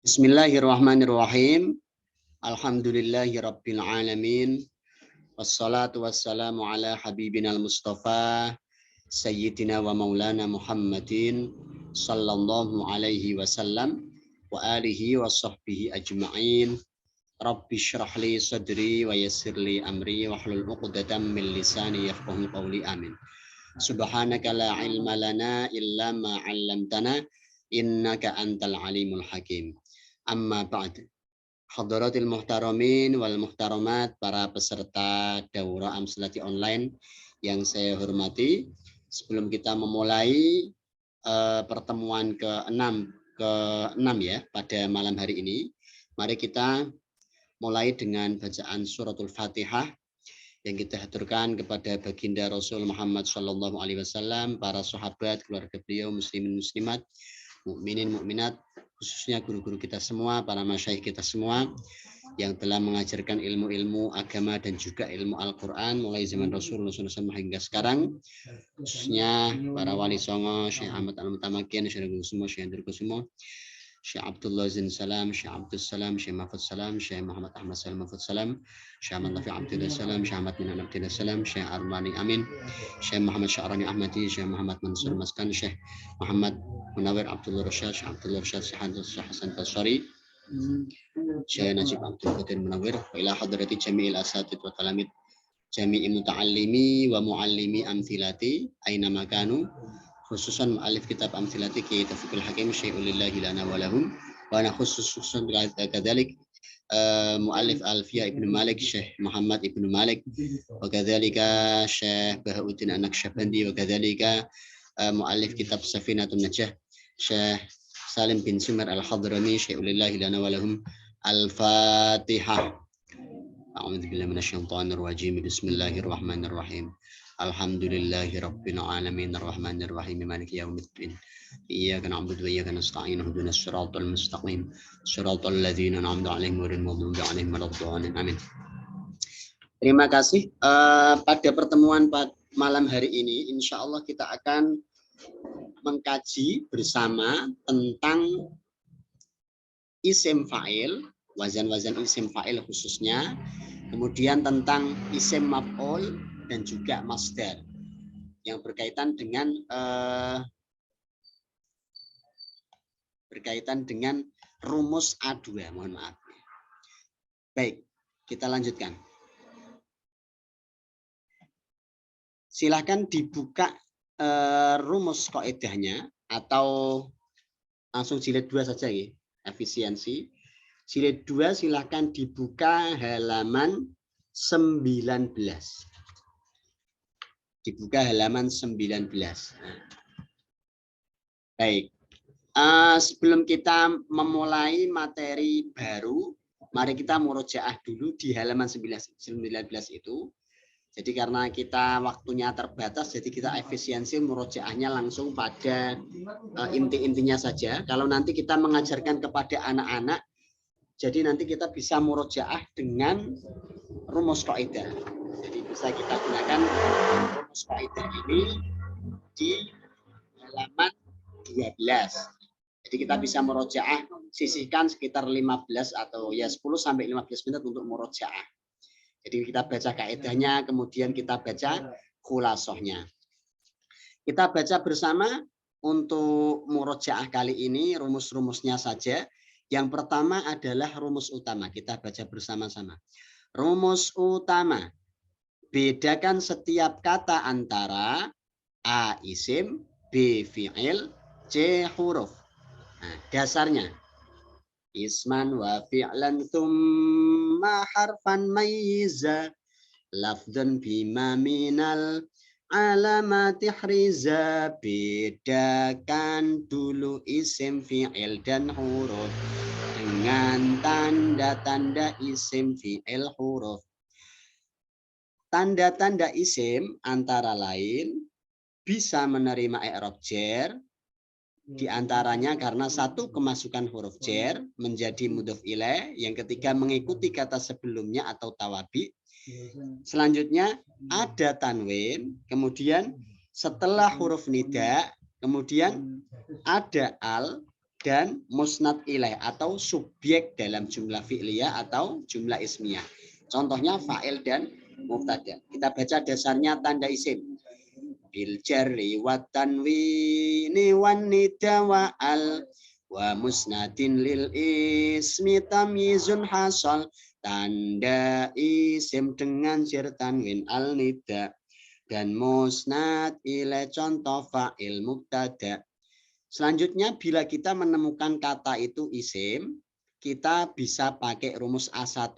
Bismillahirrahmanirrahim. Alhamdulillahirabbil alamin. Wassalatu wassalamu ala habibinal mustafa sayyidina wa maulana Muhammadin sallallahu alaihi wasallam wa alihi wa sahbihi ajma'in. Rabbi syrah li sadri wa yassir li amri wa hlul 'uqdatam min lisani yafqahu qawli. Amin. Subhanaka la ilma lana illa ma 'allamtana innaka antal alimul hakim. Amma ba'd. Hadaratil muhtaramin wal muhtaramat, para peserta daurah Amsalati online yang saya hormati, sebelum kita memulai pertemuan ke-6 ya pada malam hari ini, mari kita mulai dengan bacaan suratul Fatihah yang kita haturkan kepada baginda Rasul Muhammad sallallahu alaihi wasallam, para sahabat, keluarga beliau, muslimin muslimat, mukminin mukminat, khususnya guru-guru kita semua, para masyayikh kita semua yang telah mengajarkan ilmu-ilmu agama dan juga ilmu Al-Quran mulai zaman Rasulullah SAW hingga sekarang, khususnya para wali songo, Syekh Ahmad Al-Mutamakin, Syekh Kusumo, Syekh Andri Kusumo, Syekh Abdullah Zin Salam, Syekh Abdul Salam, Syekh Mahfud Salam, Syekh Muhammad Ahmad Salam Mahfud Salam, Syekh Ahmad Nafi Abdullah Salam, Syekh Ahmad Minan Abdullah Salam, Syekh Armani Amin, Syekh Muhammad Sya'rani Ahmadi, Syekh Muhammad Mansur Maskan, Syekh Muhammad Munawir Abdullah Rasyad, Syekh Abdullah Rasyad, Syekh Hasan Basri, Syekh Najib Abdul Qadir Munawir, wa ila hadrati jami'il asatid wa talamid, jami'i muta'allimi wa mu'allimi amthilati aina makanu, khususan mu'alif kitab amthilati Kiai Taufiqul Hakim Syai'ulillahi lana walahum, wa ana khususan kadhalik mu'alif Alfiyah Ibnu Malik Syekh Muhammad Ibnu Malik, wa kadzalika Syekh Bahauddin An-Naqsyabandi, wa kadzalika mu'alif kitab Safinatun Najah Syekh Salim bin Sumar Al-Hadrami Syai'ulillahi lana walahum. Al-Fatihah. A'udzubillahi minasyaitonir rajim. Bismillahirrahmanirrahim. Alhamdulillahi rabbil alamin arrahmanir rahim maliki yaumiddin. Iyyaka na'budu wa iyyaka nasta'in ihdinas siratal mustaqim siratal ladzina an'amta 'alaihim ghairil maghdubi 'alaihim waladdallin. Amin. Terima kasih. Pada pertemuan malam hari ini, insya Allah kita akan mengkaji bersama tentang isim fa'il, wazan-wazan isim fa'il khususnya, kemudian tentang isim maf'ul dan juga masdar yang berkaitan dengan rumus A2. Mohon maaf. Baik, kita lanjutkan. Silahkan dibuka rumus kaidahnya atau langsung jilid 2 saja ya, efisiensi. Jilid 2 silahkan dibuka halaman 19. Dibuka halaman 19. Nah. Baik. Sebelum kita memulai materi baru, mari kita murojaah dulu di halaman 19 itu. Jadi karena kita waktunya terbatas, jadi kita efisiensi murojaahnya langsung pada inti-intinya saja. Kalau nanti kita mengajarkan kepada anak-anak, jadi nanti kita bisa murojaah dengan rumus kaidah. Jadi bisa kita gunakan rumus kaidah ini di halaman 12. Jadi kita bisa murojaah, sisihkan sekitar 15 atau ya 10 sampai 15 menit untuk murojaah. Jadi kita baca kaidahnya, kemudian kita baca khulasohnya. Kita baca bersama untuk murojaah kali ini, rumus-rumusnya saja. Yang pertama adalah rumus utama. Kita baca bersama-sama. Rumus utama. Bedakan setiap kata antara A isim, B fi'il, C huruf. Nah, dasarnya. Isman wa fi'lan thumma harfan mayyiza lafdhan bima minal alamati hriza. Bedakan dulu isim, fi'il dan huruf dengan tanda-tanda isim, fi'il, huruf. Tanda-tanda isim antara lain bisa menerima i'rab jar, di antaranya karena satu, kemasukan huruf jar menjadi mudhof ilaih, yang ketiga mengikuti kata sebelumnya atau tawabi. Selanjutnya ada tanwin, kemudian setelah huruf nida, kemudian ada al, dan musnad ilaih atau subjek dalam jumlah fi'liyah atau jumlah ismiyah. Contohnya fa'il dan mubtada. Kita baca dasarnya tanda isim. Bil jarri wa tanwini wan nida wa al wa musnadin lil ismi tamyizun hasal. Tanda isim dengan jar tanwin al nida dan musnad ilaih contoh fa'il mubtada. Selanjutnya bila kita menemukan kata itu isim, kita bisa pakai rumus A1.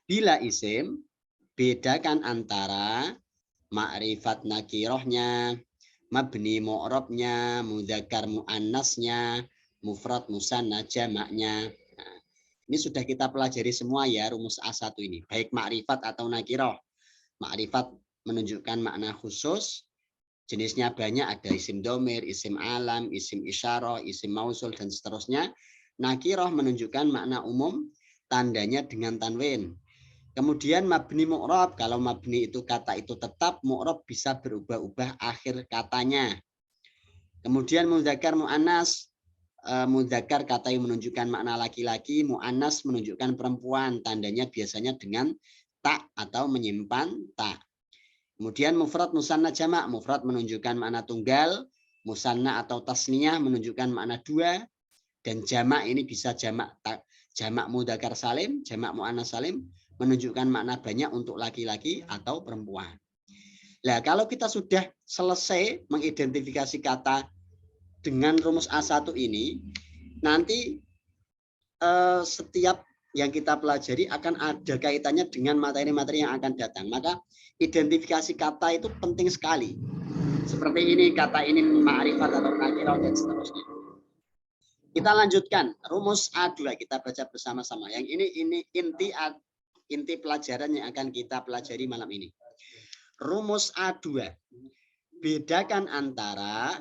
Bila isim, bedakan antara ma'rifat nakirohnya, mabni mu'rabnya, mudzakkar muannasnya, mufrad musanna jamaknya. Nah, ini sudah kita pelajari semua ya rumus A1 ini, baik ma'rifat atau nakiroh. Ma'rifat menunjukkan makna khusus, jenisnya banyak, ada isim domir, isim alam, isim isyarah, isim mausul, dan seterusnya. Nakiroh menunjukkan makna umum, tandanya dengan tanwin. Kemudian mabni mu'rab, kalau mabni itu kata itu tetap, mu'rab bisa berubah-ubah akhir katanya. Kemudian mudzakkar mu'annas, mudzakkar kata yang menunjukkan makna laki-laki, mu'annas menunjukkan perempuan, tandanya biasanya dengan tak atau menyimpan tak. Kemudian mufrad musanna jamak, mufrad menunjukkan makna tunggal, musanna atau tasniyah menunjukkan makna dua, dan jamak ini bisa jamak mudzakkar salim, jamak muannas salim menunjukkan makna banyak untuk laki-laki atau perempuan. Nah, kalau kita sudah selesai mengidentifikasi kata dengan rumus A1 ini, nanti setiap yang kita pelajari akan ada kaitannya dengan materi-materi yang akan datang. Maka identifikasi kata itu penting sekali. Seperti ini, kata ini ma'rifat atau nakirah dan seterusnya. Kita lanjutkan rumus A2, kita baca bersama-sama. Yang ini inti pelajaran yang akan kita pelajari malam ini. Rumus A2. Bedakan antara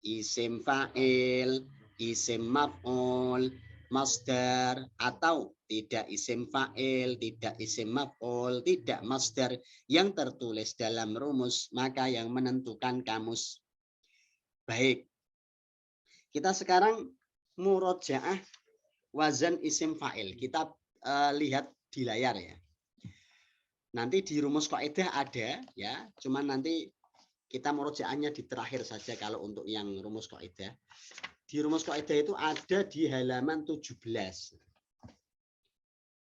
isim fa'il, isim maf'ul, masdar, atau tidak isim fa'il, tidak isim maf'ul, tidak masdar yang tertulis dalam rumus, maka yang menentukan kamus. Baik, kita sekarang murojaah wazan isim fa'il. Kita lihat di layar ya. Nanti di rumus kaidah ada ya, cuman nanti kita murojaahnya di terakhir saja kalau untuk yang rumus kaidah. Di rumus kaidah itu ada di halaman 17.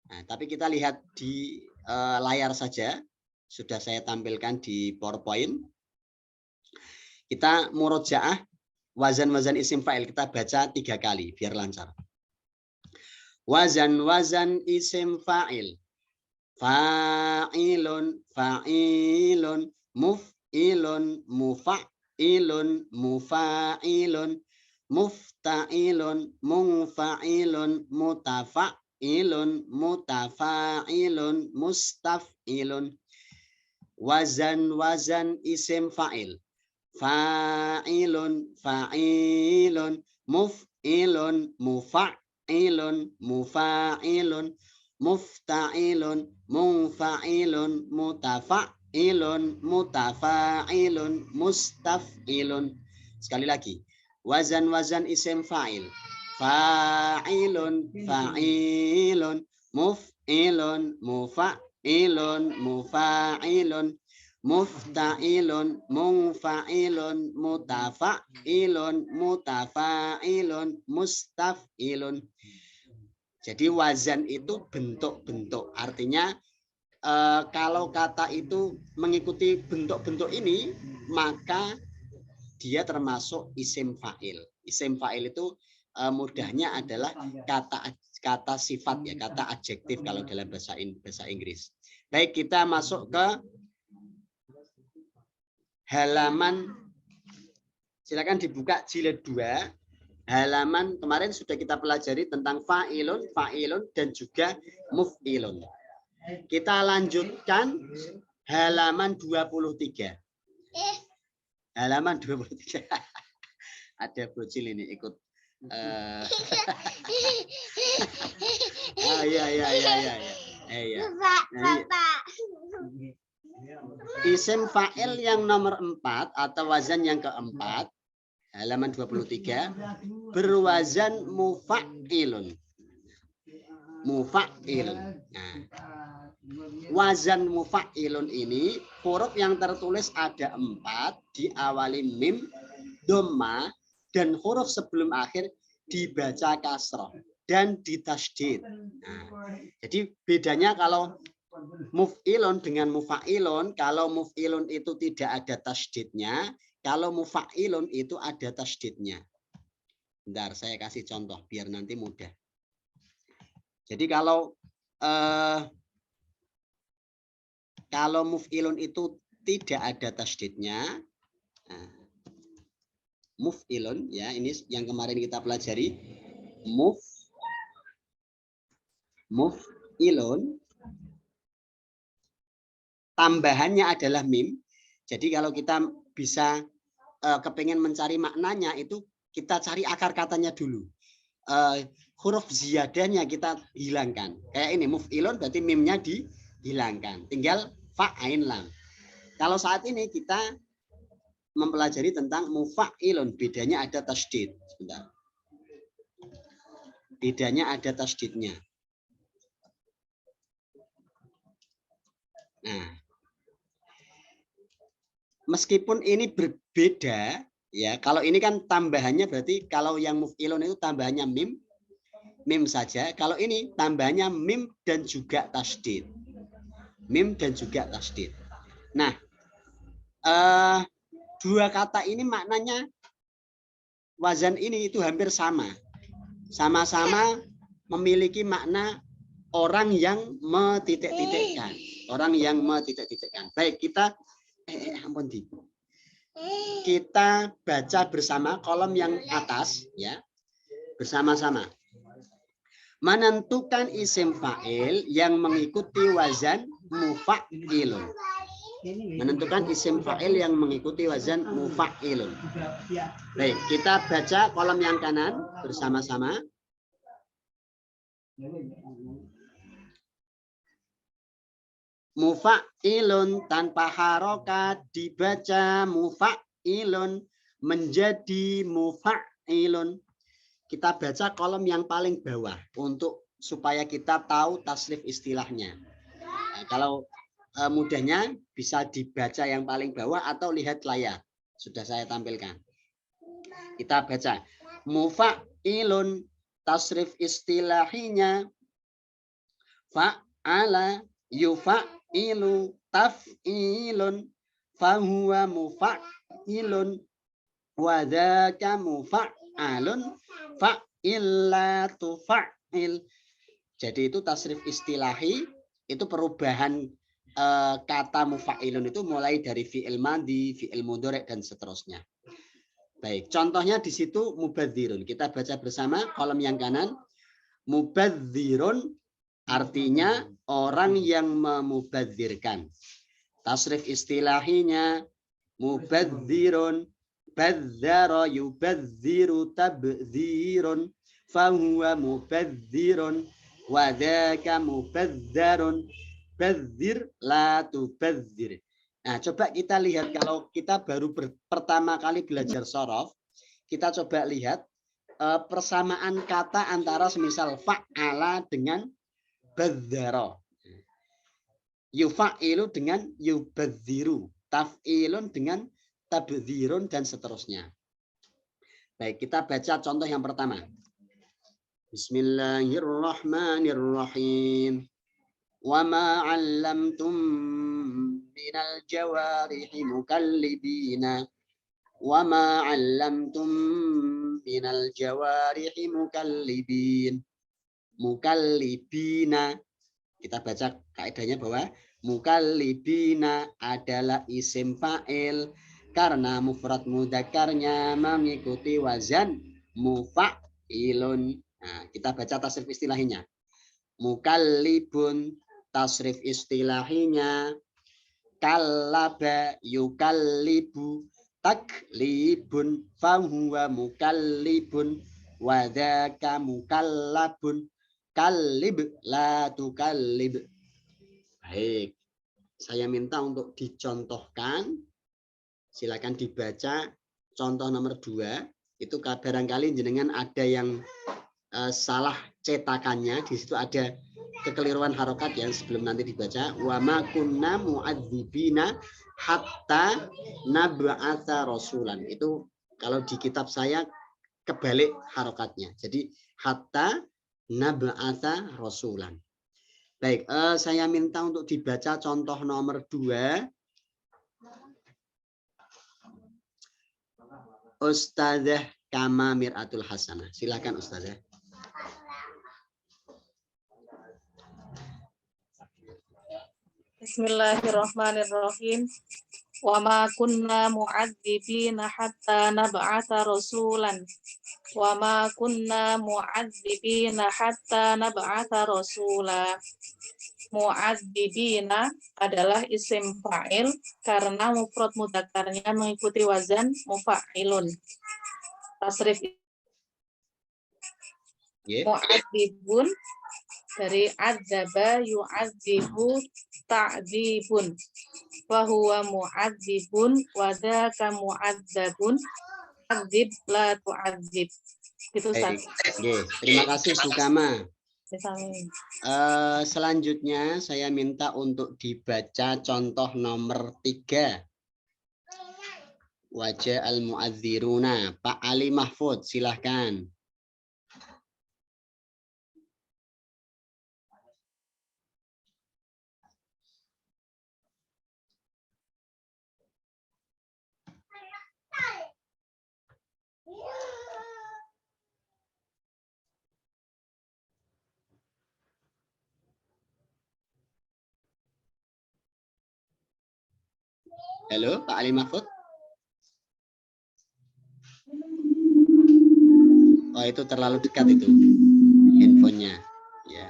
Nah, tapi kita lihat di layar saja. Sudah saya tampilkan di PowerPoint. Kita murojaah wazan-wazan isim fa'il. Kita baca 3 kali biar lancar. Wazan-wazan isim fa'il. Fa'ilun, fa'ilun, muf'ilun, mufa'ilun, mufa'ilun, mufta'ilun, munfa'ilun, mutafa'ilun, mutafa'ilun, mustaf'ilun. Wazan-wazan isim fa'il. Fa'ilun, fa'ilun, muf'ilun, mufa'ilun, mufa'ilun, mufta'ilun, munfa'ilun, mutafa'ilun, mutafa'ilun, mustaf'ilun. Sekali lagi. Wazan-wazan isim fa'il. Fa'ilun, fa'ilun, muf'ilun, mufa'ilun, mufa'ilun, mufta'ilun, munfa'ilun, mutafa'ilun, mutafa'ilun, mustaf'ilun. Jadi wazan itu bentuk-bentuk. Artinya kalau kata itu mengikuti bentuk-bentuk ini, maka dia termasuk isim fa'il. Isim fa'il itu mudahnya adalah kata sifat ya, kata adjektif kalau dalam bahasa Inggris. Baik, kita masuk ke halaman, silakan dibuka jilid 2. Halaman kemarin sudah kita pelajari tentang fa'ilun, fa'ilun, dan juga muf'ilun. Kita lanjutkan halaman 23. Halaman 23. Ada bocil ini ikut. Isim fa'il yang nomor 4 atau wazan yang keempat. halaman 23, berwazan mufa'ilun. Mufa'ilun. Nah, wazan mufa'ilun ini huruf yang tertulis ada 4, diawali mim, dhamma, dan huruf sebelum akhir dibaca kasroh dan ditasydid. Nah, jadi bedanya kalau muf'ilun dengan mufa'ilun, kalau muf'ilun itu tidak ada tasydidnya, kalau mufa'ilun itu ada tasydidnya. Bentar, saya kasih contoh biar nanti mudah. Jadi kalau muf'ilun itu tidak ada tasydidnya, nah, muf'ilun ya, ini yang kemarin kita pelajari, muf'ilun tambahannya adalah mim. Jadi kalau kita bisa kepengen mencari maknanya, itu kita cari akar katanya dulu. Huruf ziyadahnya kita hilangkan. Kayak ini muf'ilun berarti mimnya dihilangkan. Tinggal fa ain lam. Kalau saat ini kita mempelajari tentang mufa'ilun, bedanya ada tasydid. Sebentar. Bedanya ada tasydidnya. Nah, meskipun ini berbeda, ya, kalau ini kan tambahannya berarti kalau yang muf'ilun itu tambahannya mim saja. Kalau ini tambahannya mim dan juga tasydid. Mim dan juga tasydid. Nah, dua kata ini maknanya wazan ini itu hampir sama. Sama-sama memiliki makna orang yang metitik-titikkan. Orang yang metitik-titikkan. Baik, kita ampun di. Kita baca bersama kolom yang atas ya. Bersama-sama. Menentukan isim fa'il yang mengikuti wazan mufa'ilun. Menentukan isim fa'il yang mengikuti wazan mufa'ilun. Baik, kita baca kolom yang kanan bersama-sama. Mufa'ilun tanpa harokat dibaca mufa'ilun menjadi mufa'ilun. Kita baca kolom yang paling bawah untuk supaya kita tahu tasrif istilahnya. Nah, kalau mudahnya bisa dibaca yang paling bawah atau lihat layar. Sudah saya tampilkan. Kita baca mufa'ilun, tasrif istilahinya fa'ala yufa'ilu taf'ilun fahuwa mufa'ilun wa dzaka mufa'alun fa'illatu fa'il. Jadi itu tasrif istilahi, itu perubahan kata mufa'ilun itu mulai dari fi'il madhi, fi'il mudhari' dan seterusnya. Baik, contohnya di situ mubadzirun. Kita baca bersama kolom yang kanan. Mubadzirun artinya orang yang memubadzirkan. Tasrif istilahinya mubadzirun, badzara yubadziru tabdzirun, fahuwa mubadzirun, wa dzaka mubadzarun, badzir la tubadzir. Nah, coba kita lihat kalau kita baru pertama kali belajar shorof, kita coba lihat persamaan kata antara semisal fa'ala dengan badzara. Yufa'ilu dengan yubadziru, taf'ilun dengan tabdzirun dan seterusnya. Baik, kita baca contoh yang pertama. Bismillahirrahmanirrahim. Wa ma 'allamtum minal jawarihi mukallibina. Wa ma 'allamtum minal jawarihi mukallibin. Mukallibina. Kita baca kaidahnya bahwa mukallibina adalah isim fa'il karena mufrad mudzakarnya mengikuti wazan mufa'ilun. Nah, kita baca tasrif istilahinya. Mukallibun, tasrif istilahinya kallaba yukallibu, taklibun fahuwa mukallibun, wadaka mukallabun, kallib la tukallib. Baik, saya minta untuk dicontohkan, silakan dibaca contoh nomor 2 itu barangkali jenengan ada yang salah cetakannya, di situ ada kekeliruan harokat yang sebelum nanti dibaca wa ma kunna mu'adzibina hatta nab'atsa rasulan. Itu kalau di kitab saya kebalik harokatnya. Jadi hatta nab'atsa rasulan. Baik, saya minta untuk dibaca contoh nomor 2. Ustazah Kama Miratul Hasanah. Silakan Ustazah. Bismillahirrahmanirrahim. Wa ma kunna mu'adzibina hatta nab'atsa rasulan. Wa ma kunna mu'adzibina hatta nab'atsa rasula. Mu'adzibina adalah isim fa'il karena mufrad mudzakarnya mengikuti wazan mufa'ilun. Tasrif mu'adzibun dari adzaba yu'adzibu ta'dzibun wa huwa mu'adzibun wa dzaka mu'adzabun adzib la tu'adzib. Itu Baik. Terima kasih Bu Kama. Selanjutnya saya minta untuk dibaca contoh nomor 3. Wajah al-mu'adziruna. Pak Ali Mahfud, silahkan. Halo, Pak Ali Mahfud. Oh, itu terlalu dekat itu handphonenya. Ya.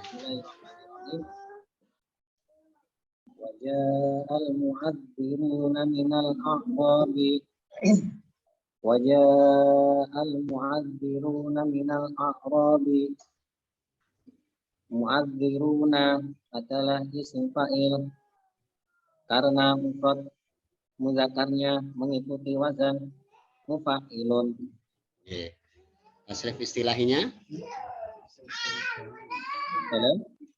Waja'al mu'adziruna minal a'rabi Waja'al mu'adziruna minal a'rabi. Mu'adziruna adalah isim fa'il karena mufrad mudzakarnya mengikuti wazan mufa'ilun. Tasrif istilahinya? Halo?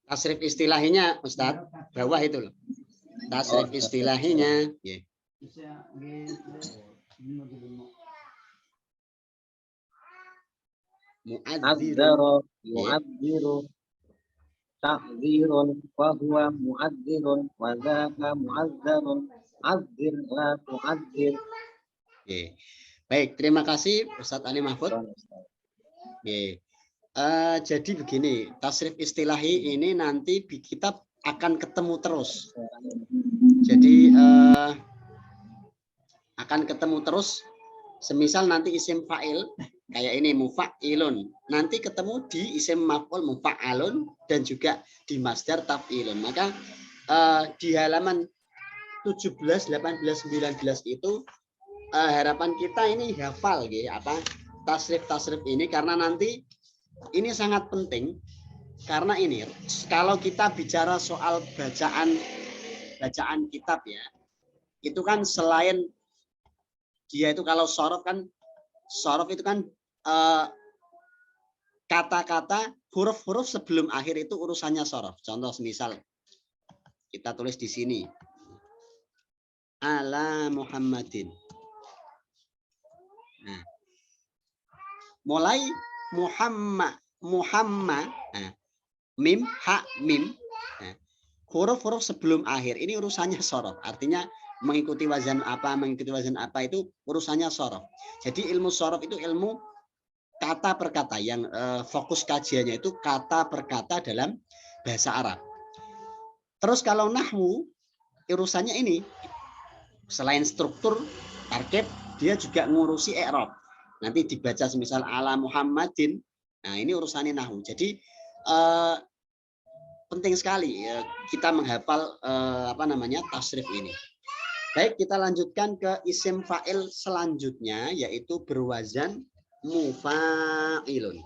Tasrif istilahinya, Ustadz, bawah itu loh. Tasrif istilahinya. Mu'adziru, mu'adziru, ta'zirun, wa huwa mu'adzirun, wa dzaka mu'azzarun, adzir la tu'adzir. Baik, terima kasih Ustadz Ali Mahfud. Jadi begini, tasrif istilahi ini nanti kita akan ketemu terus. Jadi akan ketemu terus. Semisal nanti isim fa'il kayak ini mufa'ilun, nanti ketemu di isim maf'ul mufa'alun dan juga di masdar taf'ilun. Maka di halaman 17, 18, 19 itu harapan kita ini hafal gitu, apa tasrif-tasrif ini, karena nanti ini sangat penting. Karena ini kalau kita bicara soal bacaan kitab ya, itu kan selain dia itu kalau sorof itu kan kata-kata huruf-huruf sebelum akhir itu urusannya sorof. Contoh misal kita tulis di sini ala Muhammadin. Nah, mulai Muhammad, nah, mim, ha, mim. Nah, huruf-huruf sebelum akhir ini urusannya sorof. Artinya mengikuti wazan apa itu urusannya sorof. Jadi ilmu sorof itu ilmu kata per kata yang fokus kajiannya itu kata per kata dalam bahasa Arab. Terus kalau nahwu urusannya ini selain struktur target, dia juga ngurusi i'rab. Nanti dibaca semisal ala Muhammadin. Nah, ini urusannya nahwu. Jadi penting sekali kita menghafal tasrif ini. Baik, kita lanjutkan ke isim fa'il selanjutnya, yaitu berwazan mufa'ilun.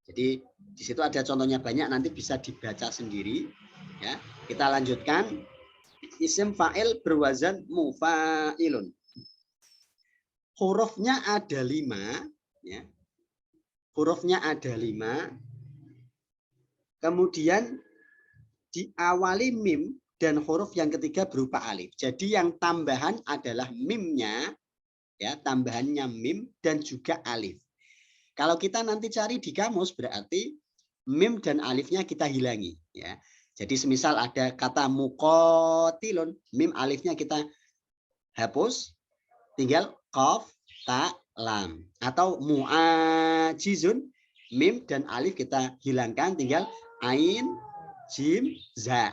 Jadi di situ ada contohnya banyak, nanti bisa dibaca sendiri. Ya, kita lanjutkan isim fa'il berwazan mufa'ilun. hurufnya ada 5, ya. Hurufnya ada 5. Kemudian diawali mim dan huruf yang ketiga berupa alif. Jadi yang tambahan adalah mimnya, ya, tambahannya mim dan juga alif. Kalau kita nanti cari di kamus berarti mim dan alifnya kita hilangi, ya. Jadi semisal ada kata muqatilun, mim alifnya kita hapus, tinggal qaf, ta, lam. Atau muajizun, mim dan alif kita hilangkan, tinggal ain, jim, za.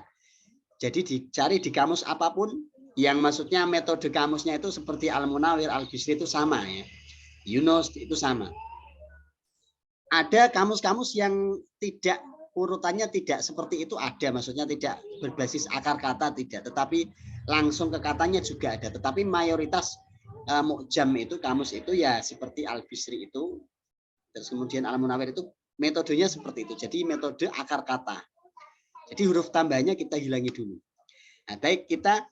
Jadi dicari di kamus apapun yang maksudnya metode kamusnya itu seperti Al-Munawir, Al-Bisri itu sama, ya. Yunus itu sama. Ada kamus-kamus yang tidak urutannya tidak seperti itu, ada, maksudnya tidak berbasis akar kata, tidak, tetapi langsung ke katanya juga ada. Tetapi mayoritas mu'jam itu, kamus itu ya seperti Al-Bisri itu, terus kemudian Al-Munawir itu metodenya seperti itu. Jadi metode akar kata. Jadi huruf tambahnya kita hilangi dulu. Nah, baik, kita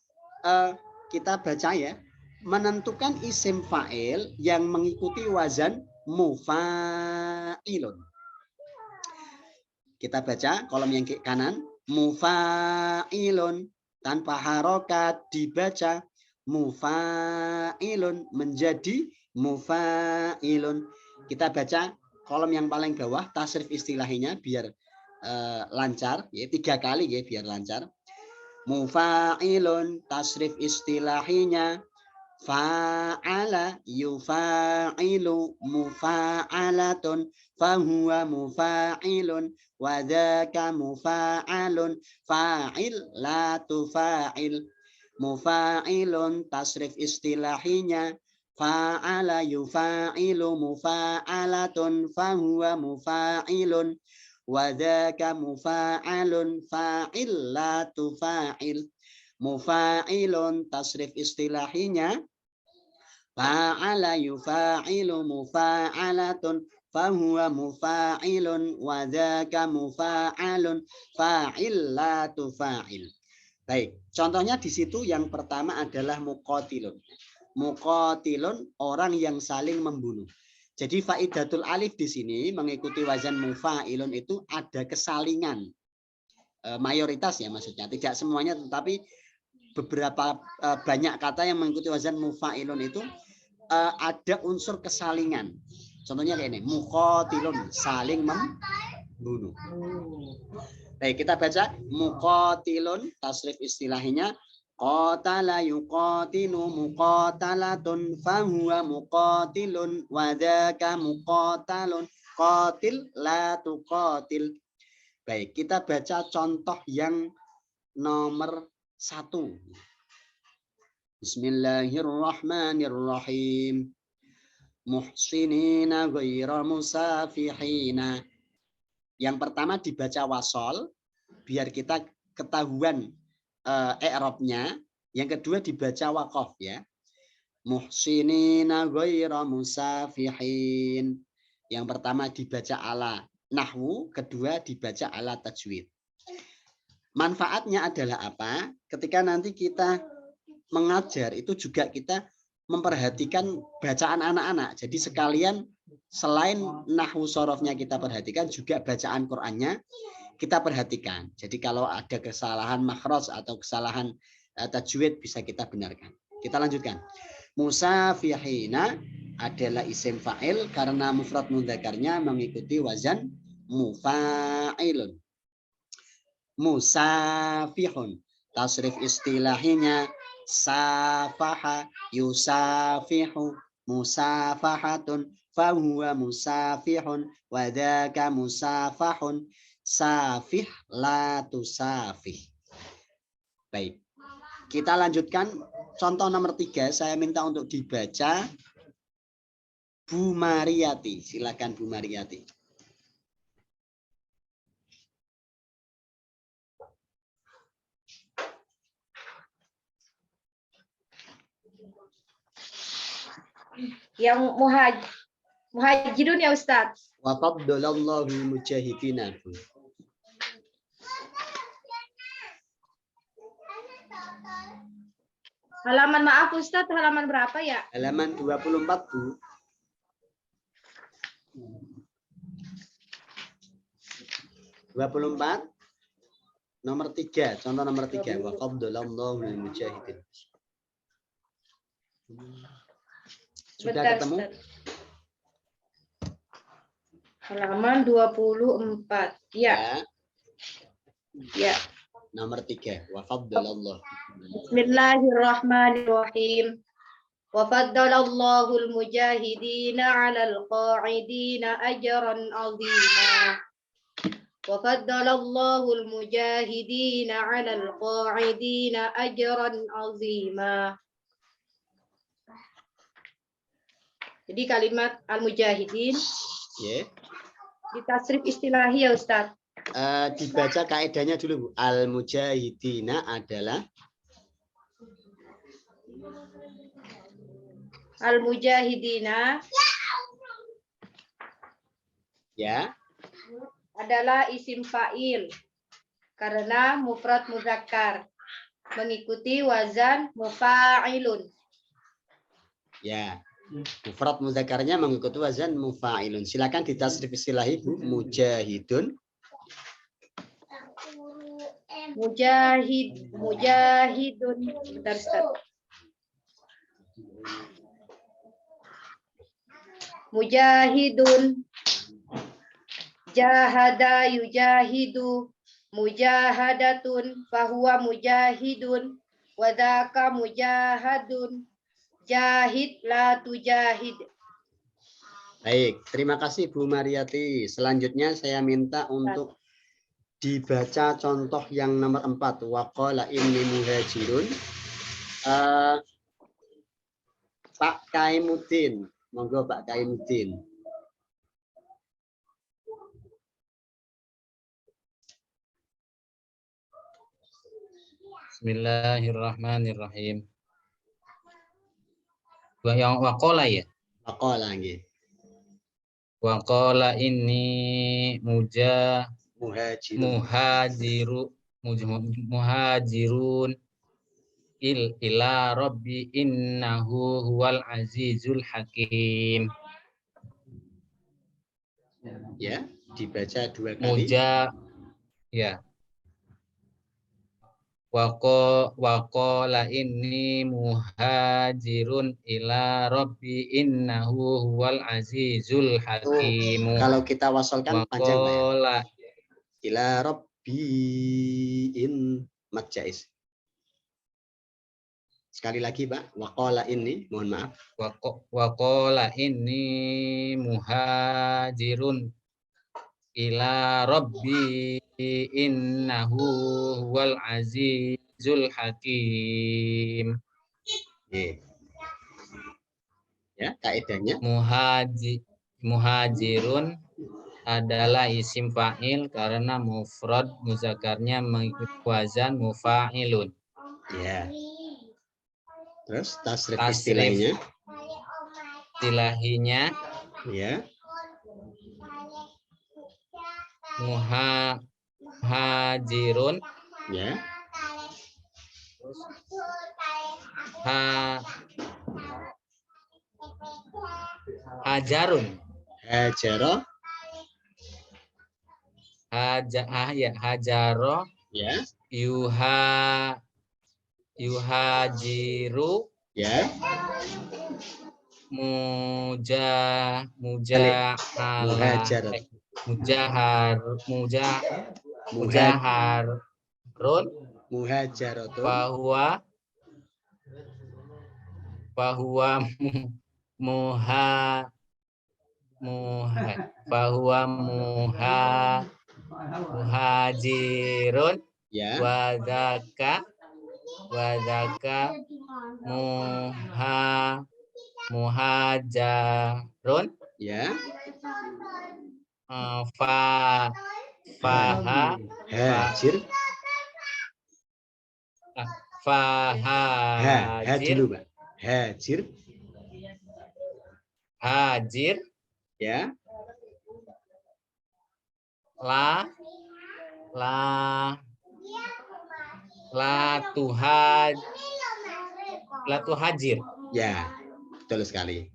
baca, ya. Menentukan isim fa'il yang mengikuti wazan mufa'ilun. Kita baca kolom yang ke kanan, mufa'ilun, tanpa harokat dibaca mufa'ilun menjadi mufa'ilun. Kita baca kolom yang paling bawah tasrif istilahinya biar lancar, ya, 3 kali, ya, biar lancar. Mufa'ilun tasrif istilahinya fa'ala yufa'ilu mufa'alatun fahuwa mufa'ilun wa dzaka mufa'alun fa'il la tufa'il. Mufa'ilun tasrif istilahinya fa'ala yufa'ilu mufa'alatun fahuwa mufa'ilun wa dzaka mufa'alun fa'il la tufa'il. Mufa'ilun tasrif istilahinya fa'ala yufa'ilu mufa'alatun fahuwa mufa'ilun wa dzaka mufa'alun fa'il la tufa'il. Baik, contohnya di situ yang pertama adalah muqatilun. Muqatilun, orang yang saling membunuh. Jadi faidatul alif di sini mengikuti wazan mufa'ilun itu ada kesalingan. Mayoritas, ya, maksudnya tidak semuanya, tetapi beberapa banyak kata yang mengikuti wazan mufa'ilun itu ada unsur kesalingan. Contohnya kayak ini, muqatilun, saling membunuh. Baik, kita baca muqatilun tasrif istilahnya qatala yuqatilu muqatalatun fahuwa muqatilun wa dzaka muqatalun qatil la tuqatil. Baik, kita baca contoh yang nomor 1. Bismillahirrahmanirrahim. Muhsinina ghaira musafihina. Yang pertama dibaca wasol biar kita ketahuan i'rabnya. Yang kedua dibaca waqaf, ya. Muhsinina ghaira musafihin. Yang pertama dibaca ala nahwu, kedua dibaca ala tajwid. Manfaatnya adalah apa? Ketika nanti kita mengajar itu juga kita memperhatikan bacaan anak-anak. Jadi sekalian selain nahwu sorofnya kita perhatikan, juga bacaan Qur'annya kita perhatikan. Jadi kalau ada kesalahan makhraj atau kesalahan tajwid bisa kita benarkan. Kita lanjutkan. Musafihina adalah isim fa'il karena mufrad mudzakarnya mengikuti wazan mufa'ilun. Musafihun tasrif istilahinya safaha yusafihu musafahatun fahuwa musafihun wa dzaka musafahun safih la tusafih. Baik, kita lanjutkan contoh nomor 3. Saya minta untuk dibaca Bu Mariati. Silakan Bu Mariati. Yang muhajirun, ya Ustadz. Wa faddalallahu mujahidina. Halaman maaf Ustadz, halaman berapa ya? Halaman 24, Bu. Nomor 3, contoh nomor 3. Wa qaddalallahu lil mujahidin. Sudah Bentar, ketemu? Ustadz. Halaman 24. Ya. Ya. Nomor 3. Wa qaddalallahu. Bismillahirrahmanirrahim. Wa faddalallahu al-mujahidina 'alal qa'idina ajran 'azima. Wa faddalallahu al-mujahidina 'alal qa'idina ajran 'azima. Jadi kalimat al-mujahidin ditasrif istilahi ya Ustaz. Dibaca kaidahnya dulu, Bu. Al-mujahidina adalah Al-mujahidina adalah isim fa'il karena mufrad muzakkar mengikuti wazan mufa'ilun. Ya. Mufrad mudzakarnya mengikuti wazan mufa'ilun. Silakan ditasrif istilahi, Bu. Mujahidun. Mujahidun. Bentar, Ustaz. Mujahidun. Jahada yujahidu. Mujahadatun. Fahuwa mujahidun. Wadaka mujahadun. Jahid la tujahid. Baik, terima kasih Bu Mariati. Selanjutnya saya minta untuk dibaca contoh yang nomor 4. Waqala inni muhajirun. Pak Kaimuddin. Monggo Pak Kaimuddin. Bismillahirrahmanirrahim. Yang waqala ya? Waqala nggih. Waqala inni muhajirun ila rabbi innahu huwal azizul hakim. Ya, dibaca 2 kali. Ya. Waqala inni muhajirun ila rabbi innahu huwal azizul hakim. Kalau kita wasalkan panjang, Pak. Ya? Ila rabbi in mad jaiz. Sekali lagi, Pak. Waqala ini, mohon maaf. Waqala inni muhajirun ila rabbi innahu huwal azizul hakim. Ya, kaidahnya. Muhajirun adalah isim fa'il karena mufrad mudzakarnya mengikuti wazan mufa'ilun. Ya. Terus tasrif istilahnya. Istilahinya ya. Muhajirun ya. Hajarun. Hajaro. Hajaro. Ya. Yuhajiru. Ya. Mujaharun. Muhajaratun. Muhajirun. Ya. Wadaka muhajarun. Ya. Hajir. Fahajir. Dulu, Pak. Hajir. Hajir. Ya. latu hajir. Ya, betul sekali.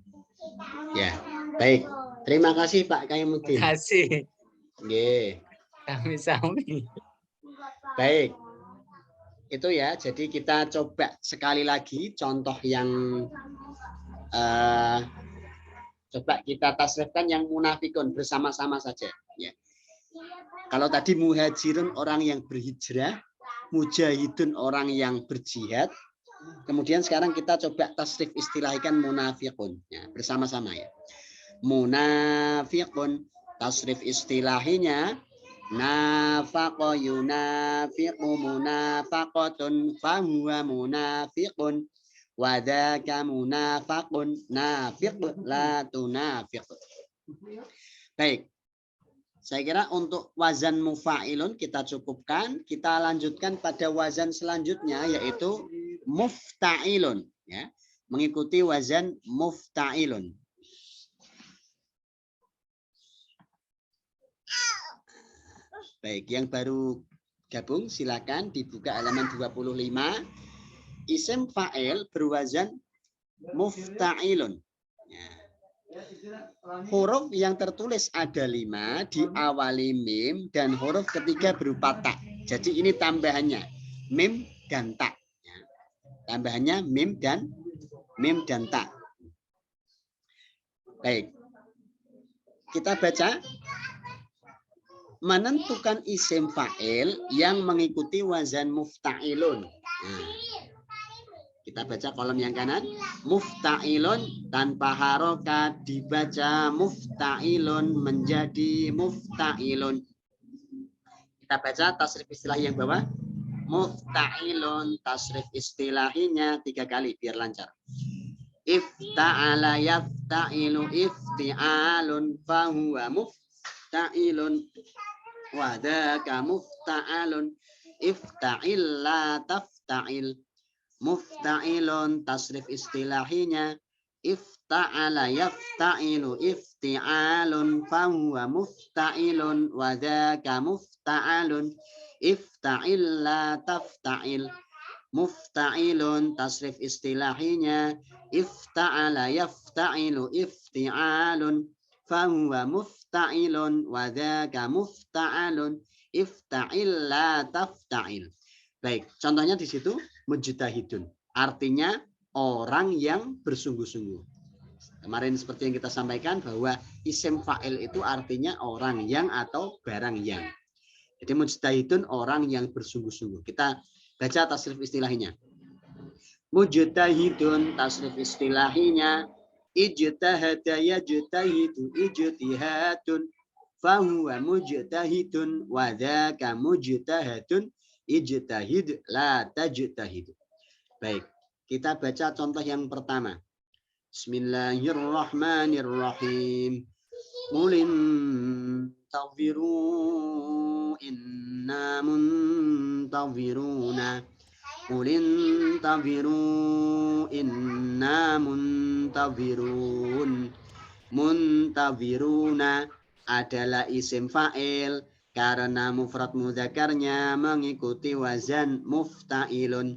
Ya, baik. Terima kasih Pak Kaimuddin. Kasih Nggih. sami-sami. Baik. Itu ya, jadi kita coba sekali lagi contoh yang coba kita tasrifkan yang munafikun bersama-sama saja. Ya. Kalau tadi muhajirun orang yang berhijrah, mujahidun orang yang berjihad, kemudian sekarang kita coba tasrif istilahkan munafikun. Ya, bersama-sama ya. Munafikun, tasrif istilahinya nafaqa yunafiqu munafaqatun fahuwa munafiqun wa dzaka munafaqun nafiq la tunafiq. Baik. Saya kira untuk wazan mufa'ilun kita cukupkan, kita lanjutkan pada wazan selanjutnya yaitu mufta'ilun ya. Mengikuti wazan mufta'ilun. Baik, yang baru gabung silakan dibuka halaman 25. Isim fa'il berwazan mufta'ilun. Ya. Huruf yang tertulis ada 5 diawali mim dan huruf ketiga berupa ta. Jadi ini tambahannya mim dan ta. Ya. Tambahannya mim dan ta. Baik. Kita baca. Menentukan isim fa'il yang mengikuti wazan mufta'ilun. Nah, kita baca kolom yang kanan. Mufta'ilun tanpa harokat dibaca mufta'ilun menjadi mufta'ilun. Kita baca tasrif istilah yang bawah. Mufta'ilun tasrif istilahinya 3 kali biar lancar. Ifta'ala yafta'ilu ifti'alun fahuwa mufta'ilun. Wadaka mufta'alun ifta'il la tafta'il. Mufta'ilun tasrif istilahinya ifta'ala yafta'ilu ifti'alun fahuwa mufta'ilun wadaka mufta'alun ifta'il la tafta'il. Mufta'ilun tasrif istilahinya ifta'ala yafta'ilu ifti'alun fahuwa mufta'ilun wa dzaka mufta'alun ifta'il la tafta'il. Baik, contohnya di situ mujtahidun. Artinya orang yang bersungguh-sungguh. Kemarin seperti yang kita sampaikan bahwa isim fa'il itu artinya orang yang atau barang yang. Jadi mujtahidun orang yang bersungguh-sungguh. Kita baca tasrif istilahnya. Mujtahidun tasrif istilahinya ijtahada yajtahidu ijtihadun fahuwa mujtahidun wa dzaka mujtahadun ijtahid la tajtahid. Baik, kita baca contoh yang pertama. Bismillahirrahmanirrahim. Mulin taghfiru inna muntaziruna. Ulin tabiru inna muntazirun. Muntaziruna adalah isim fa'il karena mufrad mudzakarnya mengikuti wazan mufta'ilun.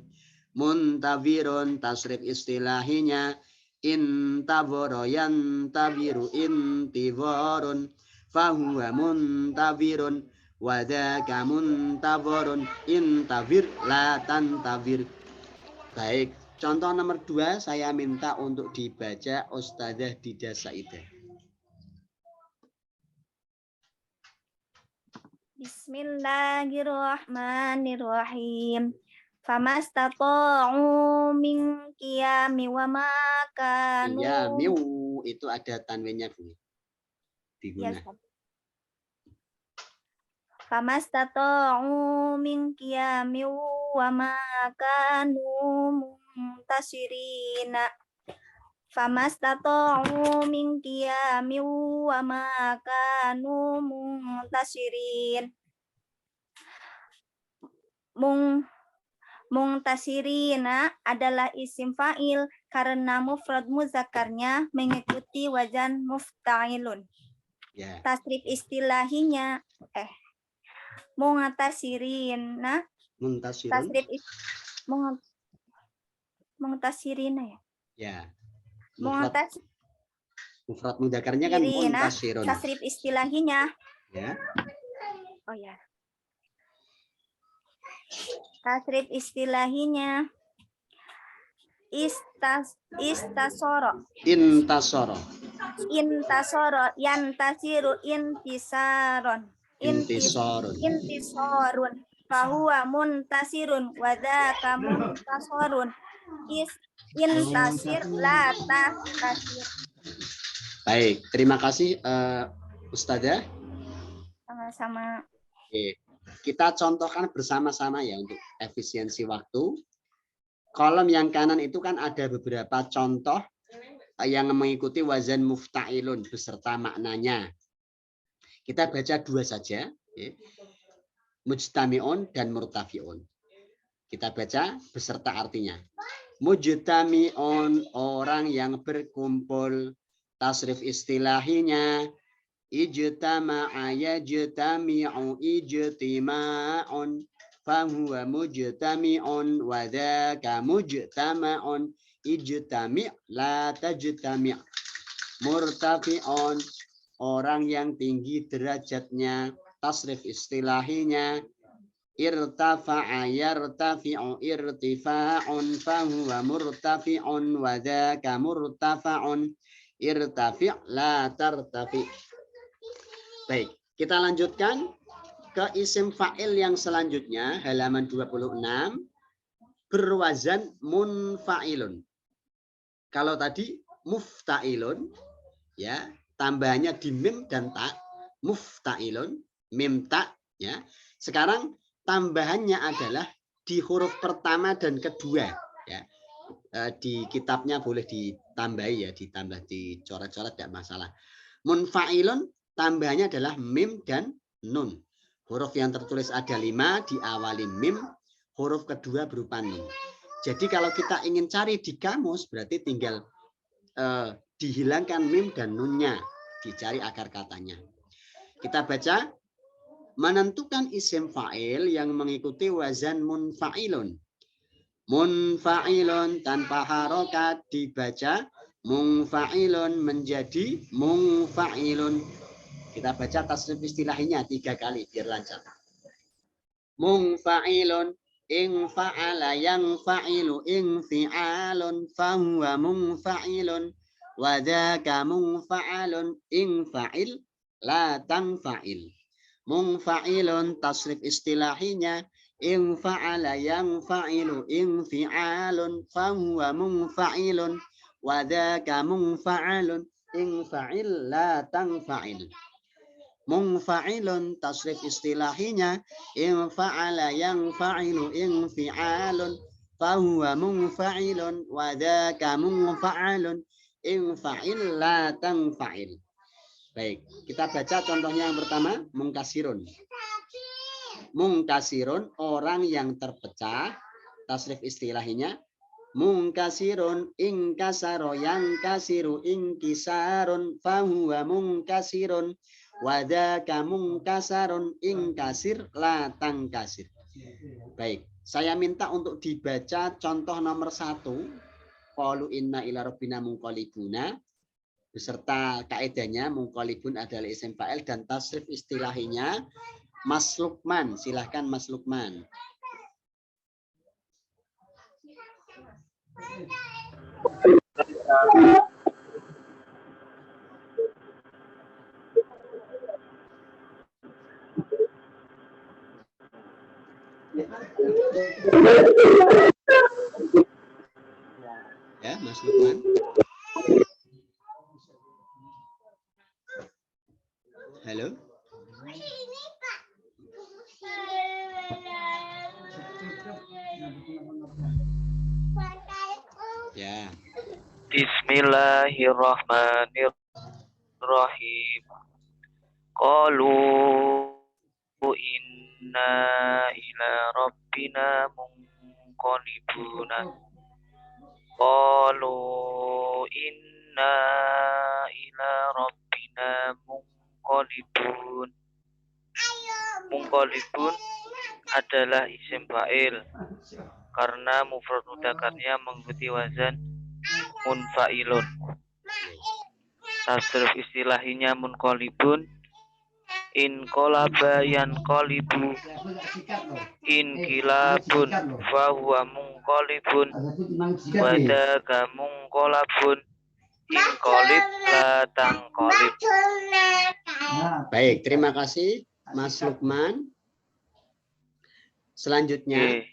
Muntazirun tasrif istilahinya intabara yantabiru intizarun fahuwa muntazirun wadaka muntazirun intazir la tantazir. Baik, contoh nomor 2 saya minta untuk dibaca Ustadzah Dida Saidah. Bismillahirrahmanirrahim. Famastata'u min qiyami wa ma kanu. Ya, miu itu ada tanwinnya Bu. Diguna. Famastata'u min qiyami wa ma kanu muntasirina. Famastata'u min qiyami wa ma kanu muntasirin. Muntasirina adalah isim fa'il karena mufrad mudzakarnya mengikuti wazan mufta'ilun. Ya. Tasrif istilahinya muntasirina. Muntasirun. Tasrif Mungtasirina ya. Ya. Mufrad mudzakarnya kan Muntasirina. muntasirun. Tasrif istilahinya. Ya. Oh ya. Tasrif istilahinya. Istasoro. Intasoro. Intasoro. Yantasiru intisaron. Intisorun. Intisorun. Fahuwa muntasirun. Wadaka muntasorun. Intasir la tasir. Baik, terima kasih Ustazah. Sama-sama. Oke. Kita contohkan bersama-sama ya untuk efisiensi waktu. Kolom yang kanan itu kan ada beberapa contoh yang mengikuti wazan mufta'ilun beserta maknanya. Kita baca dua saja. Mujtami'un dan murtafi'un. Kita baca beserta artinya. Mujtami'un, orang yang berkumpul. Tasrif istilahinya. Ijtama'a yajtami'u ijtima'un. Fahuwa mujtami'un wa dzaka mujtama'un. Ijtami' la tajtami'. Murtafi'un, orang yang tinggi derajatnya. Tasrif istilahinya. Irtafa'a yartafi'u irtifa'un. Fahuwa murtafi'un wa dzaka murtafa'un. Irtafi' la tartafi'. Baik, kita lanjutkan ke isim fa'il yang selanjutnya, halaman 26, berwazan munfa'ilun. Kalau tadi mufta'ilun, ya, tambahannya di mim dan ta, mufta'ilun, mim ta, ya. Sekarang tambahannya adalah di huruf pertama dan kedua, ya. Di kitabnya boleh ditambahi ya, ditambah dicoret-coret tidak masalah. Munfa'ilun tambahannya adalah mim dan nun. Huruf yang tertulis ada 5 diawali mim, huruf kedua berupa nun. Jadi kalau kita ingin cari di kamus berarti tinggal dihilangkan mim dan nunnya, dicari akar katanya. Kita baca, menentukan isim fa'il yang mengikuti wazan munfa'ilun. Munfa'ilun tanpa harokat dibaca munfa'ilun menjadi munfa'ilun. Kita baca tasrif istilahnya 3 kali biar lancar. Munfa'ilun, ing fa'ala yang fa'ilu ing fi'alun fahuwa munfa'ilun wa dzaka munfa'alun ing fa'il la tanfa'il. Munfa'ilun tasrif istilahinya ing fa'ala yang fa'ilu ing fi'alun fahuwa munfa'ilun wa dzaka munfa'alun ing fa'il la tanfa'il. Munfa'ilun tasrif istilahinya in fa'ala yang fa'ilu in fi'alun fahuwa munfa'ilun wa dzaka munfa'alun in fa'il la tanfa'il. Baik, kita baca contohnya yang pertama, mungkasirun. Mungkasirun, orang yang terpecah, tasrif istilahinya mungkasirun ingkasaro yang kasiru ingkisarun fahuwa mungkasirun wadaka mungkasarun ingkasir la tangkasir. Baik, saya minta untuk dibaca contoh nomor 1. Qalu inna ila rabbina munqalibuna beserta kaedahnya. Munqalibun adalah isim fa'il dan tasrif istilahinya Mas Lukman. Silahkan Mas Lukman. Ya, Mas Lukman. Halo. Ya. Bismillahirrahmanirrahim. Qalu inna ila rabbina munqalibuna. Qalu inna ila rabbina munqalibun. Munqalibun adalah isim fa'il. karena mufrad mudzakarnya mengikuti wazan munfa'ilun. Tasrif istilahinya munqalibun, inqalaba yanqalibu, inqilabun fahuwa munqalibun, wadaka munqalabun, inqalib la tanqalib. Baik, terima kasih Mas Lukman. Selanjutnya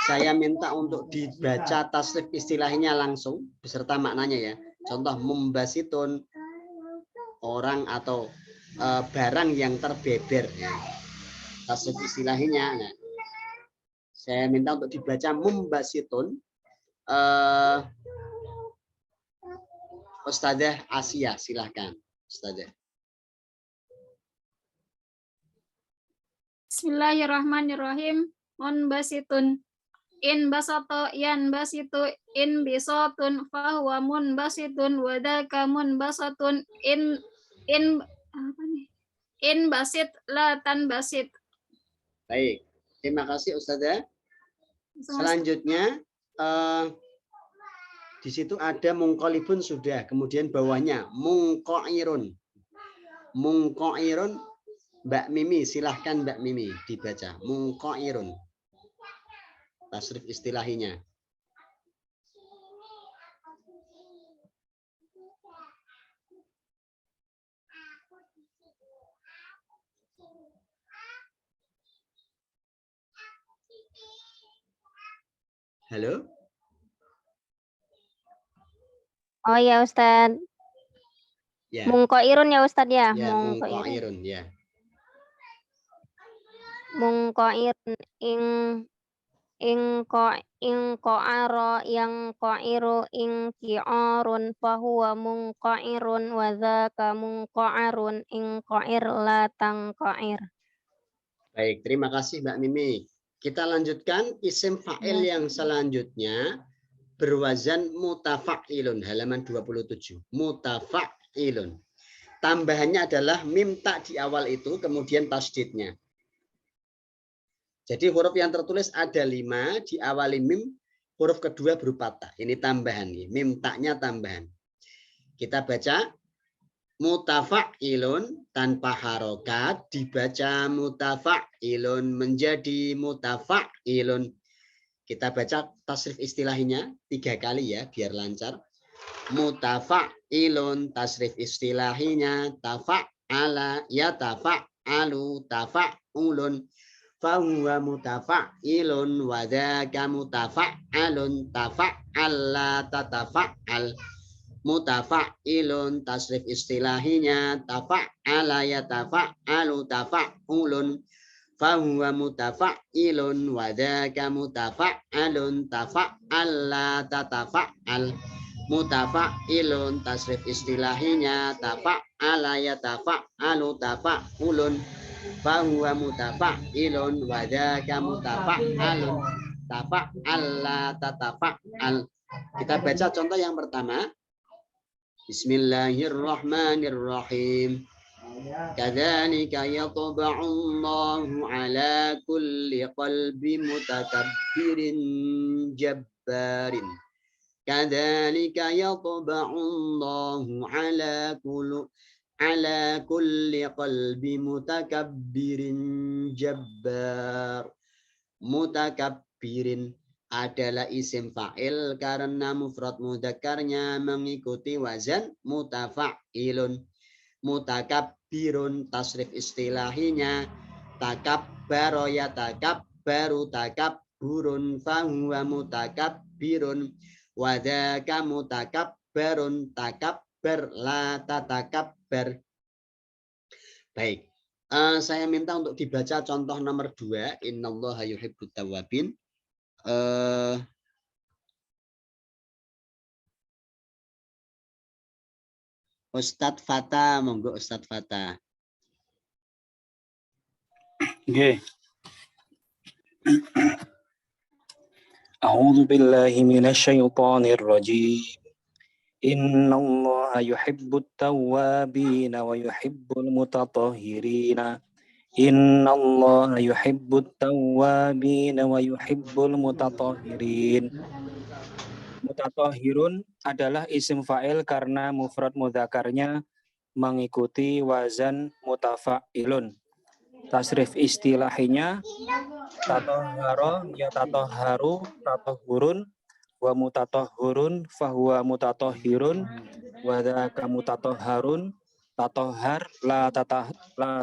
saya minta untuk dibaca tasrif istilahnya langsung beserta maknanya ya. Contoh mumbasitun, orang atau barang yang terbeber ya. Tasrif istilahnya. Nah, saya minta untuk dibaca mumbasitun. Ustadzah Asia, silahkan Ustadzah. Bismillahirrahmanirrahim. Munbasitun. In basato yan basitu in bisatun fahuwa munbasitun wadaka munbasatun in apa nih? In basit la tan basit. Baik, terima kasih Ustazah. Selanjutnya di situ ada mungqalibun sudah, kemudian bawahnya mungqairun. Mungqairun, Mbak Mimi, silahkan Mbak Mimi dibaca. Mungqairun. Tasrif istilahinya. Halo? Oh ya Ustaz. Ya. Mungqairun ya Ustaz ya. Ya, Mungqairun. mungqairun ya. Mungqairun ingqa'ara yang qa'iru inqi'arun fahuwa munqa'irun wa dzaka munqa'arun inqa'ir la tanqa'ir. Baik, terima kasih Mbak Mimi. Kita lanjutkan isim fa'il yang selanjutnya berwazan mutafa'ilun, halaman 27. Mutafa'ilun. Tambahannya adalah mim tak di awal itu, kemudian tasdidnya. Jadi huruf yang tertulis ada 5, diawali mim, huruf kedua berupa ta. Ini tambahan, mim taknya tambahan. Kita baca mutafa'ilun tanpa harokat, dibaca mutafa'ilun menjadi mutafa'ilun. Kita baca tasrif istilahnya 3 kali ya, biar lancar. Mutafa'ilun, tasrif istilahnya tafa'ala, ya tafa'alu, tafa'ulun. Fahuwa mutafa'ilun wa dzaka mutafa'alun tafa'alla tatafa'al. Mutafa'ilun tasrif istilahinya tafa'ala ya tafa'alu tafa'ulun. Fahuwa mutafa'ilun wa dzaka mutafa'alun tafa'alla tatafa'al. Mutafa'ilun tasrif istilahinya tafa'ala ya tafa'alu tafa'ulun. Fahuwa mutafa'ilun wa dzaka mutafa'alun tafa'alla tatafa'al. Kita baca contoh yang pertama. Bismillahirrahmanirrahim. Kadzalika yatba'u Allahu ala kulli qalbi mutakabbirin jabbarin. Kadzalika yatba'u Allahu ala kulli qalbi mutakabbirin jabbar. Mutakabbirin adalah isim fa'il karena mufrad mudzakarnya mengikuti wazan mutafa'ilun. Mutakabbirun tasrif istilahinya takabbaro ya takabbaru takabburun fahuwa mutakabbirun wa dzaka mutakabbarun takabbar la tatakabbar. Baik, saya minta untuk dibaca contoh nomor 2. Innallaha yuhibbut tawwabin. Ustadz Fata, monggo Ustadz Fata. Oke. A'udzu billahi minasyaitonir rajim. Innallaha yuhibbut tawwabin wa yuhibbul mutatahhirina. Innallaha yuhibbut tawwabin wa yuhibbul mutatahhirin. Mutatahhirun adalah isim fa'il karena mufrad mudzakarnya mengikuti wazan mutafa'ilun. Tasrif istilahinya tatahhara ya tatahharu tatahhurun wa mutatahhirun fahuwa mutatahhirun wa dzaka mutatahharun tatahhar la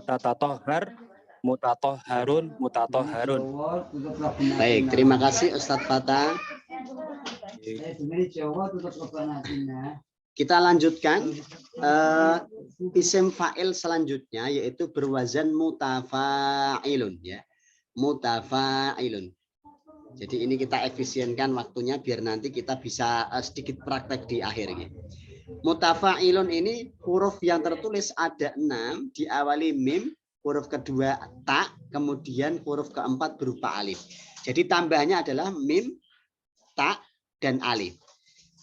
tatatahhar mutatahharun mutatahharun. Baik, terima kasih Ustadz Fatah. Kita lanjutkan isim fa'il selanjutnya yaitu berwazan mutafa'ilun ya. Mutafa'ilun. Jadi ini kita efisienkan waktunya biar nanti kita bisa sedikit praktek di akhir ya. Mutafa'ilun ini huruf yang tertulis ada 6, diawali mim, huruf kedua ta, kemudian huruf keempat berupa alif. Jadi tambahannya adalah mim, ta, dan alif.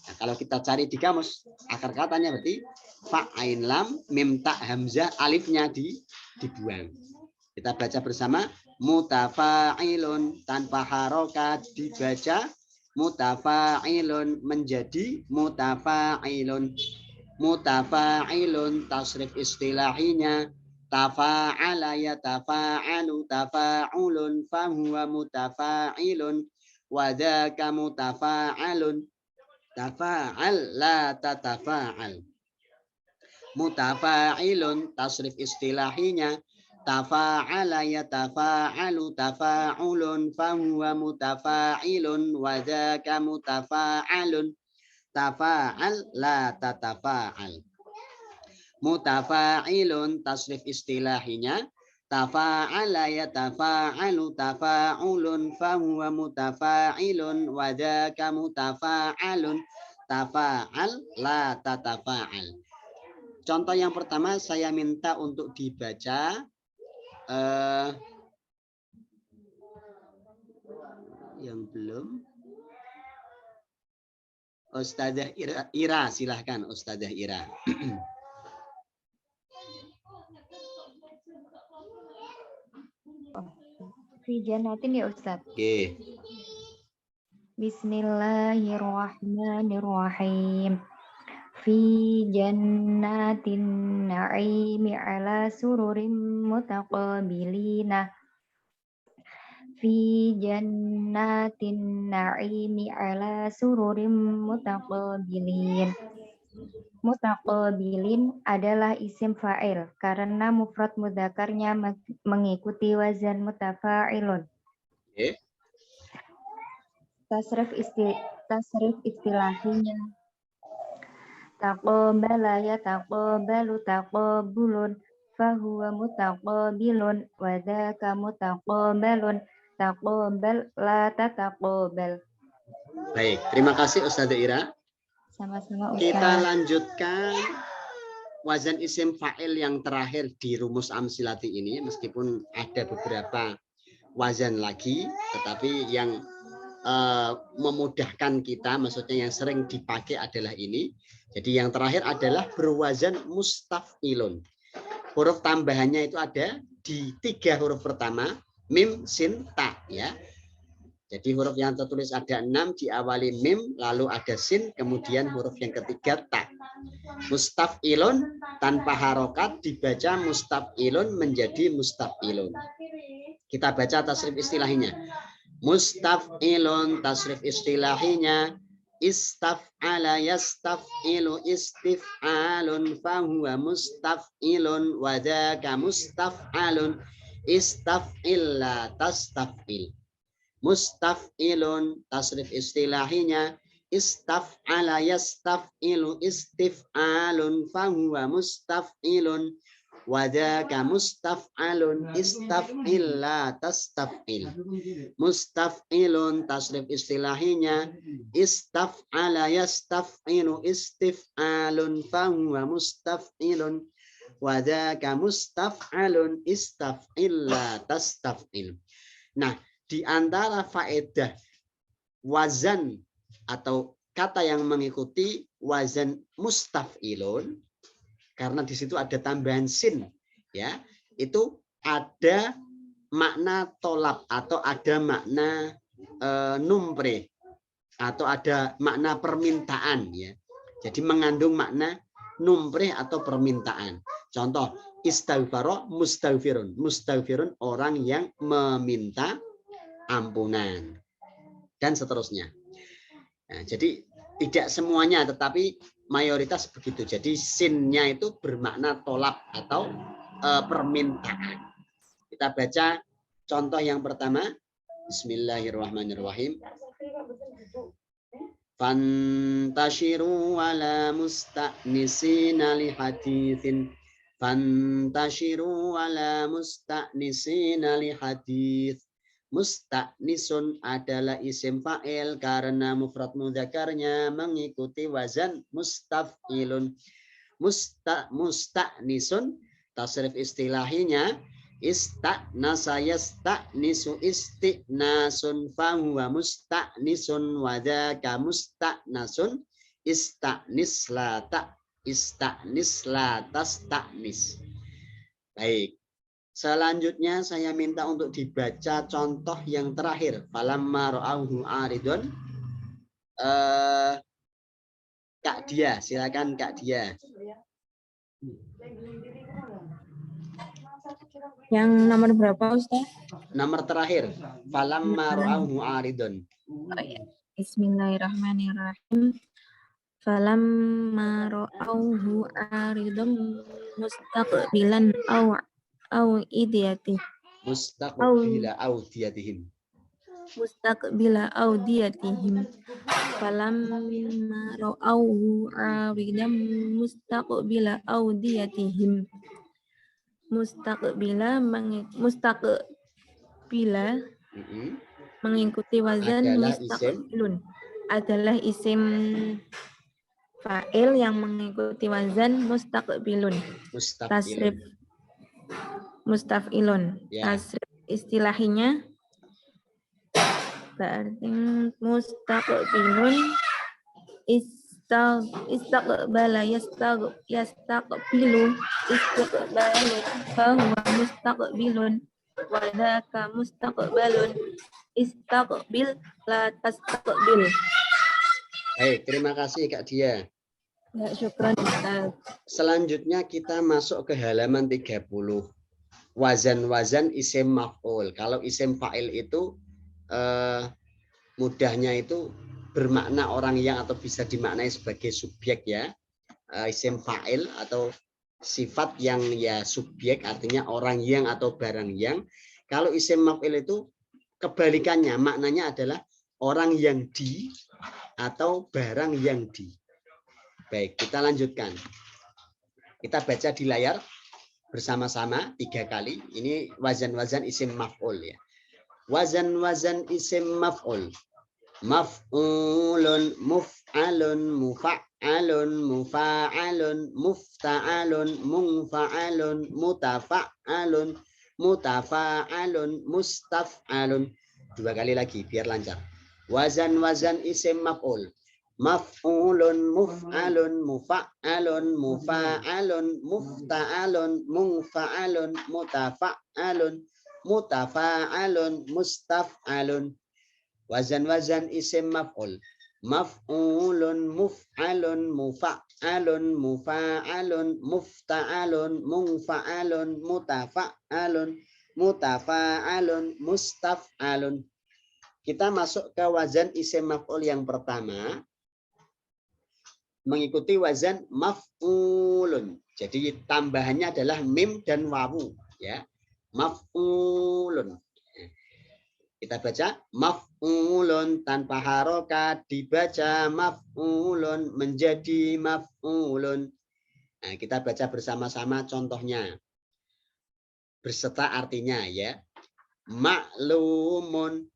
Nah, kalau kita cari di kamus, akar katanya berarti fa ain lam mim ta hamzah alifnya dibuang. Kita baca bersama mutafa'ilun tanpa harokat dibaca mutafa'ilun menjadi mutafa'ilun. Mutafa'ilun tasrif istilahinya tafa'ala ya tafa'alu tafa'ulun fahuwa mutafa'ilun wa dzaka mutafa'alun. Tafa'al la tatafa'al. Mutafa'ilun tasrif istilahinya tafa'ala ya tafa'alu tafa'ulun fahuwa mutafa'ilun wa dzaka mutafa'alun. Tafa'al la tatafa'al. Mutafa'ilun tasrif istilahinya tafa'ala ya tafa'alu tafa'ulun fahuwa mutafa'ilun wa dzaka mutafa'alun. Tafa'al la tatafa'al. Contoh yang pertama saya minta untuk dibaca yang belum. Ustadzah Ira silahkan Ustadzah Ira. Fi jannatin ya Ustaz. Oke. Bismillahirrahmanirrahim. Fi jannatin na'imi ala sururim mutaqabilina. Fi jannatin na'imi ala sururim mutaqabilin. Mutaqabilin adalah isim fa'il karena mufrad mudzakarnya mengikuti wazan mutafa'ilun. Okay. Tasrif istilahinya taqabala ya taqabalu taqabulun fahuwa mutaqabilun wa dzaka mutaqabalun taqabal la tataqabal. Baik, terima kasih Ustadzah Ira. Sama-sama Ustaz. Kita lanjutkan wazan isim fa'il yang terakhir di rumus amsilati ini, meskipun ada beberapa wazan lagi, tetapi yang memudahkan kita, maksudnya yang sering dipakai adalah ini. Jadi yang terakhir adalah berwazan mustaf'ilun. Huruf tambahannya itu ada di 3 huruf pertama, mim, sin, ta ya. Jadi huruf yang tertulis ada 6, diawali mim, lalu ada sin, kemudian huruf yang ketiga ta. Mustaf'ilun tanpa harokat dibaca mustaf'ilun menjadi mustaf'ilun. Kita baca tasrif istilahinya. Mustaf'ilun tasrif istilahinya istaf'ala yastaf'ilu istif'alun fahuwa mustaf'ilun wa dzaka mustaf'alun istaf'il la tastaf'il. Mustaf'ilun tasrif istilahinya istaf'ala yastaf'ilu istif'alun fahuwa mustaf'ilun wa dzaka mustaf'alun istaf'il la tastaf'il. Mustaf'ilun tasrif istilahinya istaf'ala yastaf'ilu istif'alun fahuwa mustaf'ilun wa dzaka mustaf'alun istaf'il la tastaf'il. Nah, di antara faedah wazan atau kata yang mengikuti wazan mustaf'ilun, karena di situ ada tambahan sin, ya, itu ada makna tolab atau ada makna numpre atau ada makna permintaan ya. Jadi mengandung makna numpre atau permintaan. Contoh istaghfaro mustaghfirun. Mustaghfirun orang yang meminta ampunan dan seterusnya. Nah, jadi tidak semuanya tetapi mayoritas begitu. Jadi sinnya itu bermakna tolab atau permintaan. Kita baca contoh yang pertama. Bismillahirrahmanirrahim. Fantashiru wala musta'nisina lihadithin. Fantashiru wala musta'nisina lihadith. Musta'nisun adalah isim fa'il karena mufrad mudzakarnya mengikuti wazan mustaf'ilun. Musta'nisun tasrif istilahinya ista'nasa yasta'nisu isti'nasun fahuwa musta'nisun wadaka musta'nasun ista'nis la tasta'nis. Baik. Selanjutnya saya minta untuk dibaca contoh yang terakhir. Falamma ra'auhu aridun. Kak Dia, silakan Kak Dia. Yang nomor berapa, Ustaz? Nomor terakhir. Falamma ra'auhu aridun. Oh, ya. Bismillahirrahmanirrahim. Falamma ra'auhu aridun mustaqbilan au idiyati. Mustaqbila audiyatihim. Mustaqbila audiyatihim. Falamma ra'auhu aridun mustaqbila audiyatihim. Mustaqbila mengikuti wazan mustaqbilun adalah isim fa'il yang mengikuti wazan mustaqbilun. Tasrif mustaf'ilun. Tasrif istilahinya berarti mustaqbilun istaqbala yastaqbilu istiqbalu fahuwa mustaqbilun wa dzaka mustaqbalun istaqbil la tastaqbil. Baik, terima kasih Kak Dia. Ya, syukran Ustaz. Selanjutnya kita masuk ke halaman 30. Wazan-wazan isim maf'ul. Kalau isim fa'il itu mudahnya itu bermakna orang yang atau bisa dimaknai sebagai subjek ya. Isim fa'il atau sifat yang ya subjek artinya orang yang atau barang yang. Kalau isim maf'il itu kebalikannya, maknanya adalah orang yang di atau barang yang di. Baik, kita lanjutkan. Kita baca di layar bersama-sama 3 kali. Ini wazan-wazan isim maf'ul ya. Wazan-wazan isim maf'ul. Maf'ulun, muf'alun, mufa'alun, mufa'alun, mufta'alun, munfa'alun, mutafa'alun, mutafa'alun, mustaf'alun. 2 kali lagi biar lancar. Wazan-wazan isim maf'ul. Maf'ulun, muf'alun, mufa'alun, mufa'alun, mufta'alun, munfa'alun, mutafa'alun, mutafa'alun, mustaf'alun. Wazan-wazan isim maf'ul. Maf'ulun, muf'alun, mufa'alun, mufa'alun, mufta'alun, munfa'alun, mutafa'alun, mutafa'alun, mustaf'alun. Kita masuk ke wazan isim maf'ul yang pertama. Mengikuti wazan maf'ulun. Jadi tambahannya adalah mim dan wawu ya. Maf'ulun. Kita baca maf'ulun tanpa harokat dibaca maf'ulun menjadi maf'ulun. Nah, kita baca bersama-sama contohnya. Berserta artinya ya. Maklumun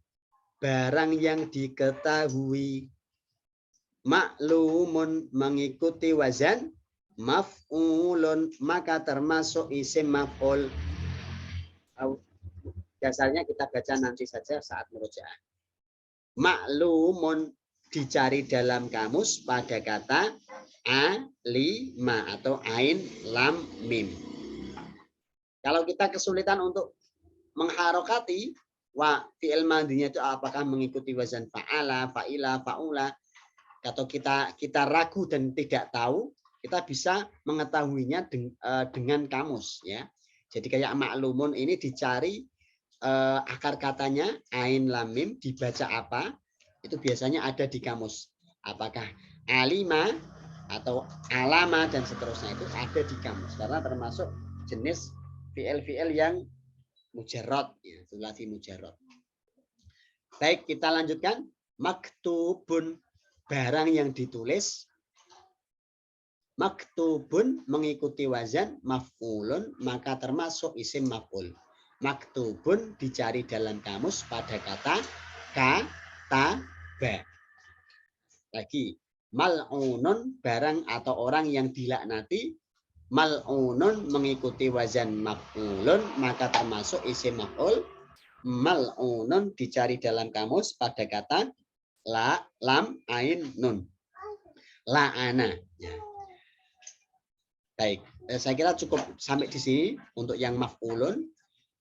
barang yang diketahui. Maklumun mengikuti wazan maf'ulun maka termasuk isim maf'ul. Dasarnya kita baca nanti saja saat murojaah. Maklumun dicari dalam kamus pada kata alima atau ain lam mim. Kalau kita kesulitan untuk mengharokati fi'il madinya itu apakah mengikuti wazan fa'ala, fa'ila, fa'ula, atau kita ragu dan tidak tahu, kita bisa mengetahuinya dengan kamus ya. Jadi kayak maklumun ini dicari akar katanya ain lam mim dibaca apa? Itu biasanya ada di kamus. Apakah alima atau alama dan seterusnya itu ada di kamus karena termasuk jenis fi'il yang mujarrad ya, sulasi mujarrad. Baik, kita lanjutkan. Maktubun, barang yang ditulis. Maktubun mengikuti wazan maf'ulun, maka termasuk isim maf'ul. Maktubun dicari dalam kamus pada kata kataba. Lagi, mal'unun barang atau orang yang dilaknati. Mal'unun mengikuti wazan maf'ulun, maka termasuk isim maf'ul. Mal'unun dicari dalam kamus pada kata lam ain nun. La'ana. Ya. Baik, saya kira cukup sampai di sini untuk yang maf'ulun.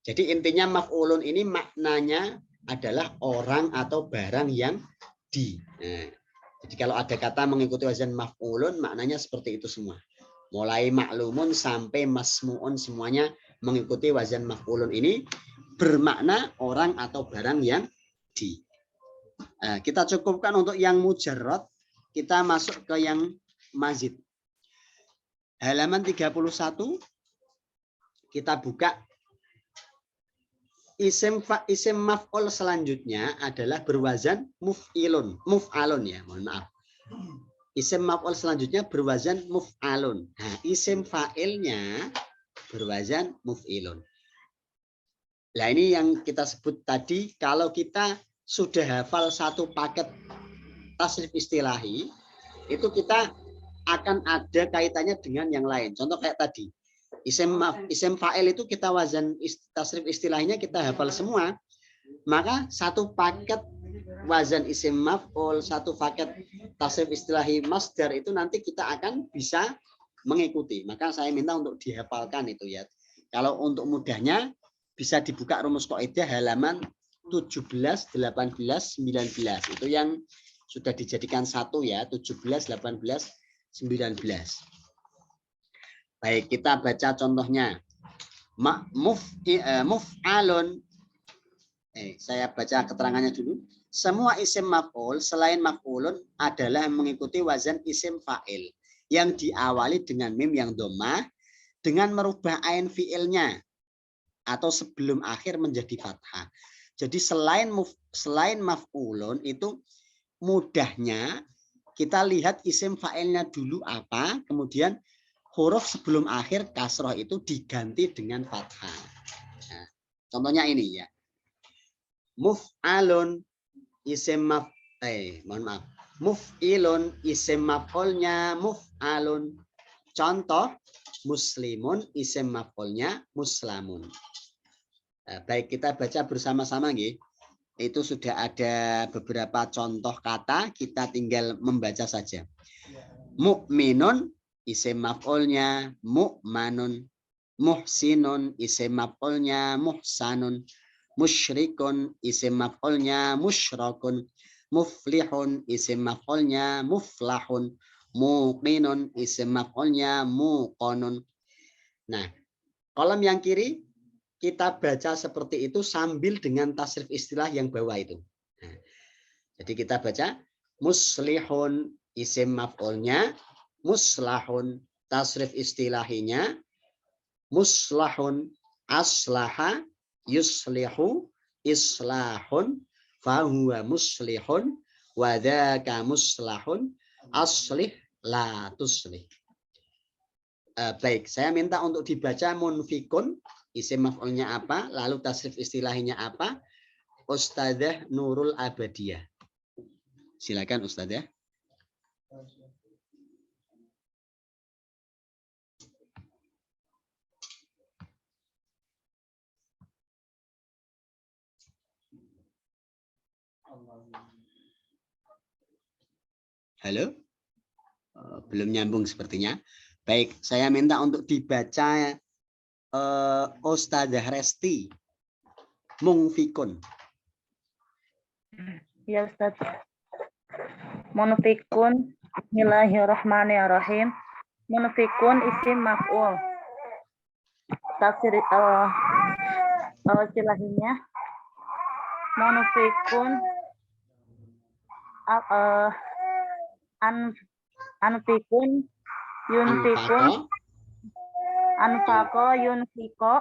Jadi intinya maf'ulun ini maknanya adalah orang atau barang yang di. Nah, jadi kalau ada kata mengikuti wazan maf'ulun, maknanya seperti itu semua. Mulai maklumun sampai masmu'un semuanya mengikuti wazan maf'ulun ini bermakna orang atau barang yang di. Nah, kita cukupkan untuk yang mujarrad, kita masuk ke yang mazid. Halaman 31 kita buka. Isim maf'ul selanjutnya adalah berwazan muf'ilun, muf'alun ya, mohon maaf. Isim maf'ul selanjutnya berwazan muf'alun. Nah, isim fa'ilnya berwazan muf'ilun. Nah, ini yang kita sebut tadi, kalau kita sudah hafal satu paket tasrif istilahi, itu kita akan ada kaitannya dengan yang lain. Contoh kayak tadi, isim fa'il itu kita wazan tasrif istilahnya kita hafal semua, maka satu paket wazan isim maf'ul, satu paket tasrif istilahi masdar itu nanti kita akan bisa mengikuti. Maka saya minta untuk dihafalkan itu ya. Kalau untuk mudahnya bisa dibuka rumus kaidah halaman 17, 18, 19. Itu yang sudah dijadikan satu ya, 17, 18, 19. Baik, kita baca contohnya. Muf'alun. Saya baca keterangannya dulu. Semua isim maf'ul selain maf'ulun adalah mengikuti wazan isim fa'il yang diawali dengan mim yang dhammah dengan merubah ain fi'ilnya atau sebelum akhir menjadi fathah. Jadi selain maf'ulun itu mudahnya kita lihat isim fa'ilnya dulu apa, kemudian huruf sebelum akhir kasroh itu diganti dengan fathah. Nah, contohnya ini ya. Muf'alun isim muf'ilun isim maf'ulnya muf'alun. Contoh muslimun isim maf'ulnya muslamun. Nah, baik, kita baca bersama-sama nggih. Itu sudah ada beberapa contoh kata, kita tinggal membaca saja. Mukminun isim maf'ulnya mu'manun, muhsinun isim maf'ulnya muhsanun, musyrikun isim maf'ulnya musyrakun, muflihun isim maf'ulnya muflahun, muqinun isim maf'ulnya muqanun. Nah, kolom yang kiri kita baca seperti itu sambil dengan tasrif istilah yang bawah itu. Nah, jadi kita baca muslihun isim maf'ulnya muslahun, tasrif istilahinya muslahun, aslaha yuslihu islahun, fahuwa muslihun, wadhaka muslahun, aslih la tuslih. Baik, saya minta untuk dibaca munfikun, isim maf'ulnya apa, lalu tasrif istilahinya apa. Ustadzah Nurul Abadiyah. Silakan Ustadzah. Halo? Belum nyambung sepertinya. Baik, saya minta untuk dibaca Ustadzah Resti. Mungfikun. Ya Ustaz. Munfikun. Bismillahirrahmanirrahim. Munfikun isim maf'ul. Tafsir silahnya. Munfikun anfikun yunfikun anfaqo yunfiko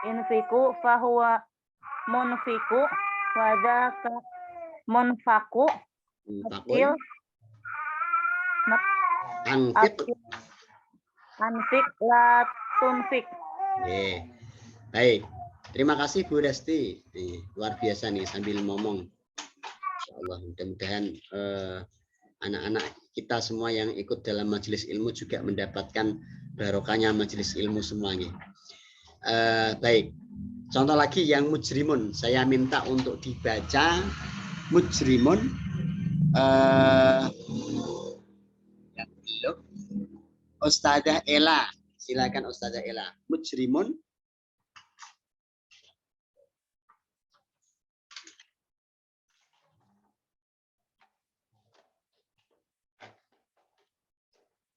infiku fahuwa munfiku wadaka munfaku atil anfik la tunfik. Baik, terima kasih Bu Resti. Luar biasa nih sambil ngomong. Insyaallah mudah-mudahan anak-anak kita semua yang ikut dalam majelis ilmu juga mendapatkan barokahnya majelis ilmu semuanya. Baik, contoh lagi yang mujrimun. Saya minta untuk dibaca mujrimun. Ustadzah Ela, silakan Ustadzah Ela. Mujrimun.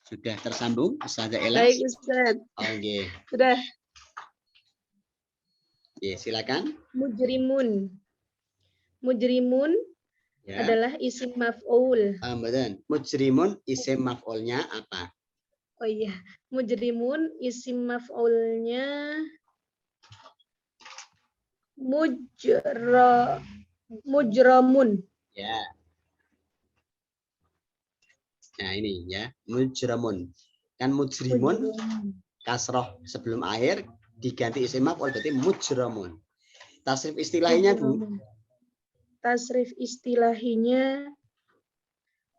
Sudah tersambung Ustadzah Ela? Baik Ustaz. Oke. Sudah. Ya, silakan. Mujrimun. Mujrimun Ya. adalah isim maf'ul. Betul. Mujrimun isim maf'ulnya apa? Oh iya, mujrimun isim maf'ulnya mujramun. Ya. Nah ini ya, mujramun. Kan mujrimun kasroh sebelum akhir diganti isim maf'ul berarti mujramun. Tasrif istilahnya Bu. Tasrif istilahinya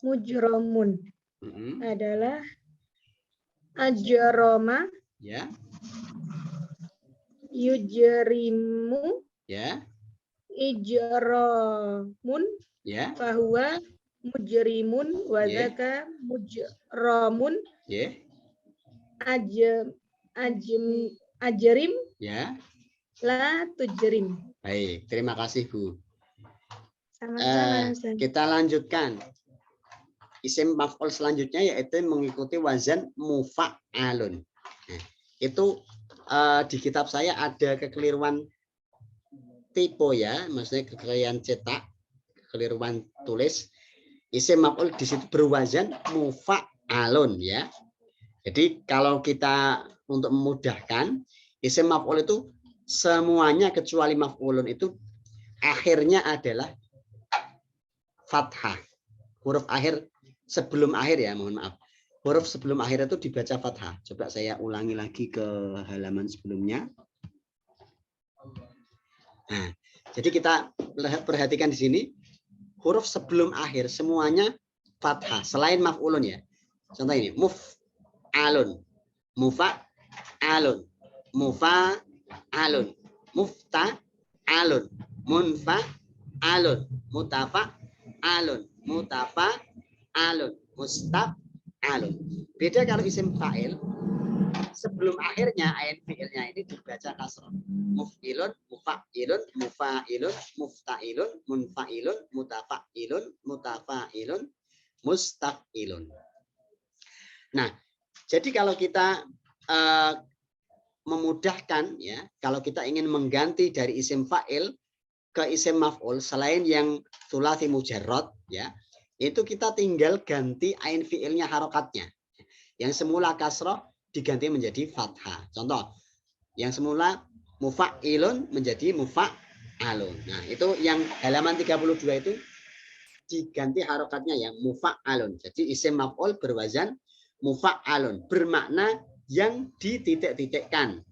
mujramun adalah ajroma, ya, yujrimu, ya, ijramun, ya, fahuwa mujrimun, wadaka mujramun, ya, ajrim, ya, la tujrim. Baik, terima kasih Bu. Sama-sama. Kita lanjutkan. Isim maf'ul selanjutnya yaitu mengikuti wazan mufa'alun. Nah, itu di kitab saya ada kekeliruan typo ya, maksudnya kekeliruan cetak, kekeliruan tulis. Isim maf'ul di situ berwazan mufa'alun ya. Jadi kalau kita untuk memudahkan, isim maf'ul itu semuanya kecuali maf'ulun itu akhirnya adalah fathah. Huruf akhir sebelum akhir ya, mohon maaf. Huruf sebelum akhir itu dibaca fathah. Coba saya ulangi lagi ke halaman sebelumnya. Nah, jadi kita perhatikan di sini huruf sebelum akhir semuanya fathah selain maf'ulun ya. Contoh ini muf'alun, mufa'alun, mufa'alun, mufta'alun, munfa'alun, mutafa'alun, mutafa'alun, mustaf'alun. Beda kalau isim fa'il sebelum akhirnya ain fi'ilnya ini dibaca kasrah. Muf'ilun, mufa'ilun, mufa'ilun, mufta'ilun, munfa'ilun, mutafa'ilun, mutafa'ilun, mustaf'ilun. Nah, jadi kalau kita memudahkan ya, kalau kita ingin mengganti dari isim fa'il ke isim maf'ul selain yang tsulats mujarrad ya, itu kita tinggal ganti ain fi'ilnya harokatnya. Yang semula kasroh diganti menjadi fathah. Contoh, yang semula mufa'ilun menjadi mufa'alun. Nah, itu yang halaman 32 itu diganti harokatnya yang mufa'alun. Jadi isim maf'ul berwazan mufa'alun, bermakna yang dititik-titikkan.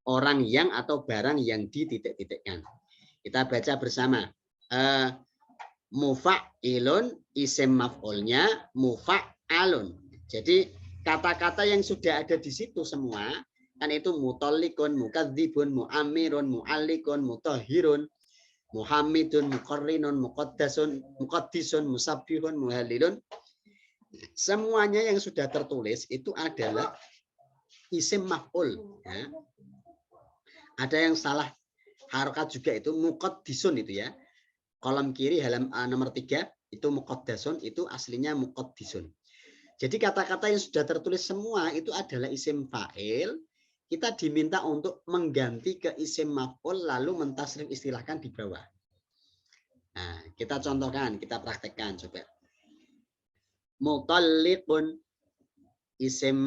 Orang yang atau barang yang dititik-titikkan. Kita baca bersama. Mufa'ilun isim maf'ulnya mufa'alun. Jadi kata-kata yang sudah ada di situ semua kan itu mutollikun, mukadzibun, mu'amirun, mu'allikun, mutahhirun. Muhammadun, muqarrinun, muqaddisun, musabbihun, muhallilun. Semuanya yang sudah tertulis itu adalah isim maf'ul. Ya. Ada yang salah harokat juga itu muqaddisun itu ya. Kolom kiri nomor 3 itu muqaddasun, itu aslinya muqaddisun. Jadi kata-kata yang sudah tertulis semua itu adalah isim fa'il. Kita diminta untuk mengganti ke isim maf'ul lalu mentasrif istilahkan di bawah. Nah, kita contohkan, kita praktekkan coba. Mutalliqun isim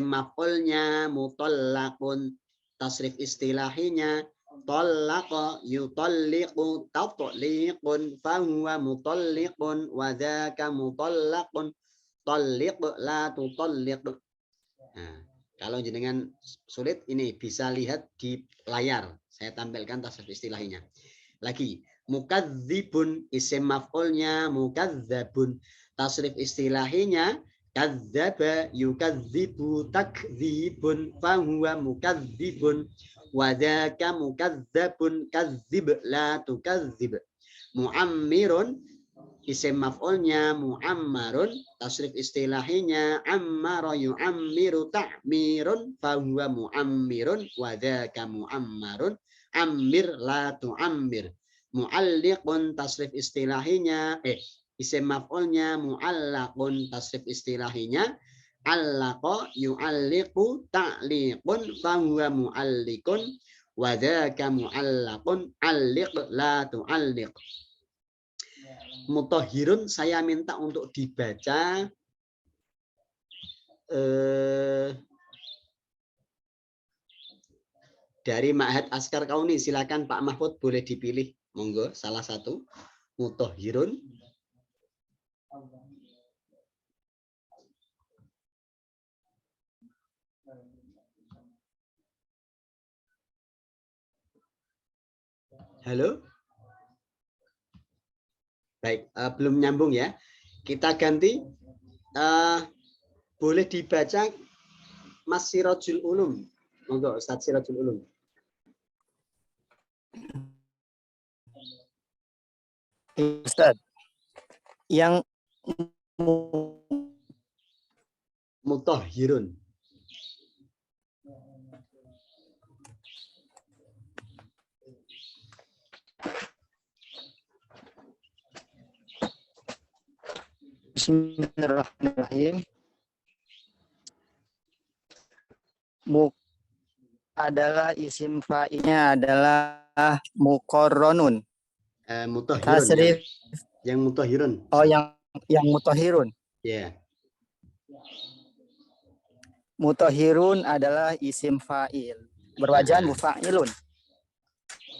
maf'ulnya mutallaqun, tasrif istilahinya tallaqa yutalliqu tatliqun fahuwa mutalliqun wa dzaka mutallaqun talliq la tutalliq. Nah, kalau jenengan sulit ini bisa lihat di layar, saya tampilkan tasrif istilahnya. Lagi mukadzibun isim maf'ulnya mukadzabun, tasrif istilahinya kadzdzaba yukadzibu takdzibun fahuwa mukadzibun wa dzaka mukadzabun kadzib la tukadzib. Muammirun isim maf'ulnya muammarun, tasrif istilahinya ammara yuammiru ta'mirun fahuwa muammirun wa dzaka muammarun ammir la tu'ammir. Mu'alliqun tasrif istilahinya isim maf'ulnya mu'allaqun, tasrif istilahinya allaqa yu'alliqu ta'liqun fahuwa mu'alliqun wa dzaka mu'allaqun alliq la tu'alliq. Mutahhirun saya minta untuk dibaca dari Ma'had Askar Kauni. Silakan Pak Mahfud, boleh dipilih, monggo salah satu. Mutahhirun. Halo? Baik, belum nyambung ya. Kita ganti. Boleh dibaca Mas Sirajul Ulum. Monggo Ustaz Sirajul Ulum. Ustaz, yang mutahhirun. Bismillahirrahmanirrahim. Adalah isim fa'ilnya adalah muqarronun. Mutahhirun. Tasrif yang mutahhirun. Oh, yang mutahhirun. Ya. Yeah. Mutahhirun adalah isim fa'il. Berwajan mufa'ilun.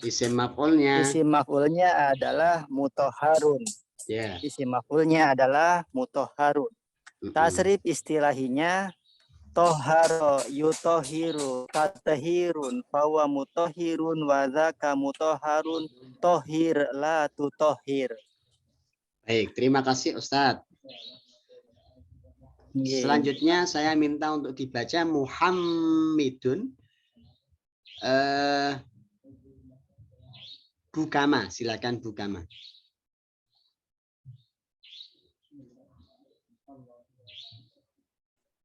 Isim maf'ulnya. Isim maf'ulnya adalah mutahharun. Yeah. Isim maf'ulnya adalah mutahharun. Tasrif istilahinya toharo yutohiru tatahirun fawa mutahhirun wa dzaka mutahharun tohir la tutohir. Baik, terima kasih Ustadz. Selanjutnya saya minta untuk dibaca Muhammadun. Bukama, silakan Bukama.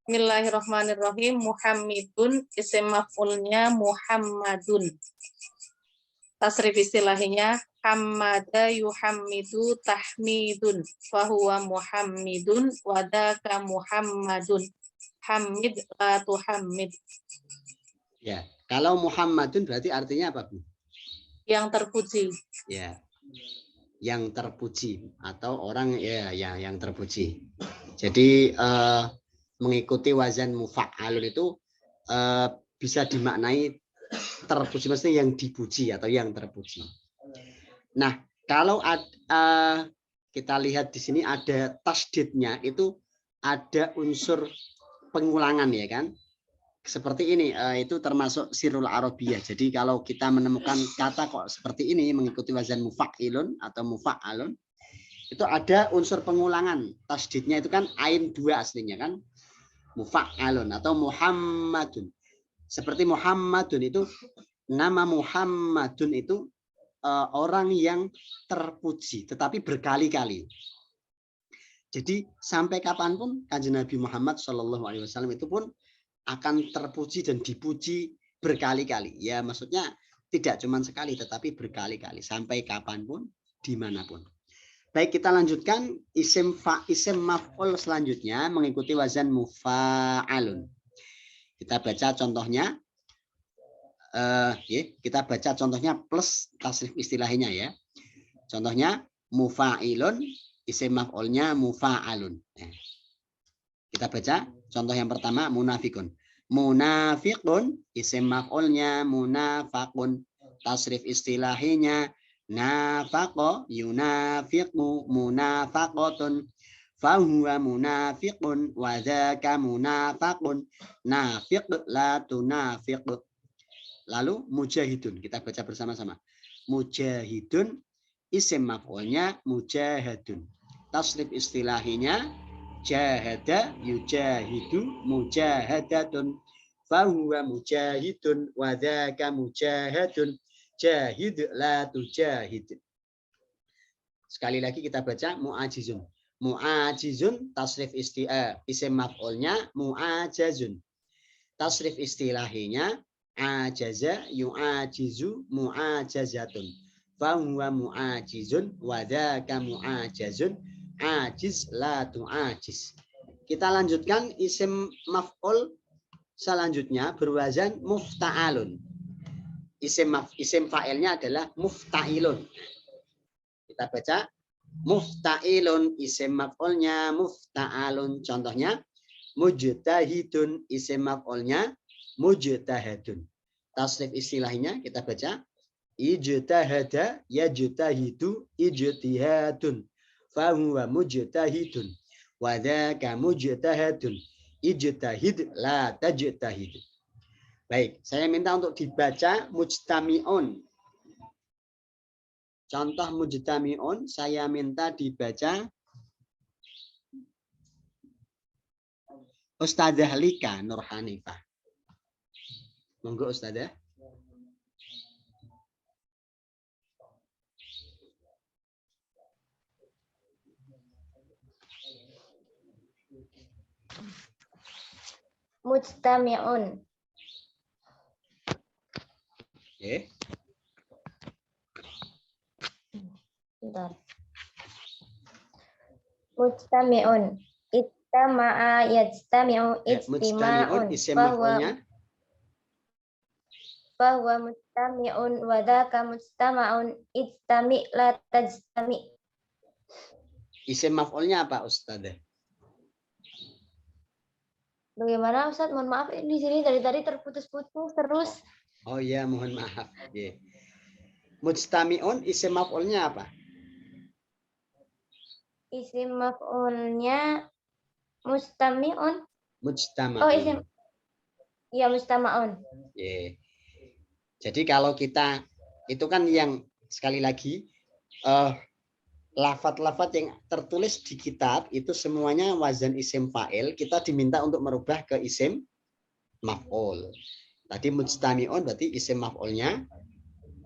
Bismillahirrahmanirrahim. Muhammadun isim maf'ulnya Muhammadun. Tasrif istilahnya hamada yuhammidu tahmidun fahuwa muhammidun wadaka muhammadun hamid la tuhammid. Ya, kalau Muhammadun berarti artinya apa, Bu? Yang terpuji. Ya. Yang terpuji atau orang yang terpuji. Jadi mengikuti wazan mufa'alun itu bisa dimaknai terpuji, maksudnya yang dipuji atau yang terpuji. Nah, kalau kita lihat di sini ada tasdidnya, itu ada unsur pengulangan ya kan? Seperti ini, itu termasuk sirrul arabiyah. Jadi kalau kita menemukan kata kok seperti ini mengikuti wazan mufa'ilun atau mufa'alun, itu ada unsur pengulangan. Tasdidnya itu kan ain 2 aslinya kan? Mufa'alun atau Muhammadun. Seperti Muhammadun itu, nama Muhammadun itu orang yang terpuji, tetapi berkali-kali. Jadi sampai kapanpun Kanjeng Nabi Muhammad SAW itu pun akan terpuji dan dipuji berkali-kali. Ya maksudnya tidak cuma sekali, tetapi berkali-kali sampai kapanpun, dimanapun. Baik, kita lanjutkan isim maf'ul selanjutnya mengikuti wazan mufa'alun. Kita baca contohnya. Kita baca contohnya plus tasrif istilahnya ya. Contohnya mufa'ilun, isim maf'ulnya mufa'alun. Kita baca contoh yang pertama munafikun. Munafiqun, isim maf'ulnya munafaqun. Tasrif istilahinya nafaqo yunafiqu munafaqatun. Fahuwa munafiqun wa dzaka munafaqun. Nafiq la tunafiq. Lalu mujahidun, kita baca bersama-sama. Mujahidun, isim maf'ulnya mujahadun. Tasrif istilahinya jahada yujahidu mujahadatun. Fahuwa mujahidun wa dzaka mujahadun. Jahid la tujahid. Sekali lagi kita baca mu'ajizun. Mu'ajizun, tasrif isim maf'ulnya mu'ajazun. Tasrif istilahinya ajaza yu'ajizu mu'ajazatun. Fahuwa mu'ajizun wa dzaka mu'ajazun. Ajiz la tu'ajiz. Kita lanjutkan isim maf'ul selanjutnya berwazan mufta'alun. Isim fa'ilnya adalah mufta'ilun. Kita baca mufta'ilun, isim maf'ulnya mufta'alun. Contohnya mujtahidun, isim maf'ulnya mujtahadun. Tasrif istilahnya kita baca ijtahada yajtahidu ijtihadun. Fahuwa mujtahidun wa dzaka mujtahadun. Ijtahid la tajtahid. Baik, saya minta untuk dibaca mujtami'un. Contoh mujtami'un saya minta dibaca Ustadzah Lika Nur Hanifah. Monggo Ustadzah. Mujtami'un. Oke. Bentar. Mujtami'un. Ittama'a yajtami'u istima'un. Isim maf'ulnya. Bahwa mujtami'un wa dzaka mujtama'un ijtami' la tajtami'. Isim maf'ulnya apa Ustadzah? Bagaimana Ustadz? Mohon maaf di sini dari tadi terputus-putus terus. Oh iya, mohon maaf. Okay. Mujtami'un isim maf'ulnya apa? Isim maf'ulnya mustami'un. Mujtama'un. Oh, isim. Ya, mustama'un. Yeah. Jadi kalau kita itu kan yang sekali lagi lafaz-lafaz yang tertulis di kitab itu semuanya wazan isim fa'il, kita diminta untuk merubah ke isim maf'ul. Tadi mujtami'un berarti isim maf'ulnya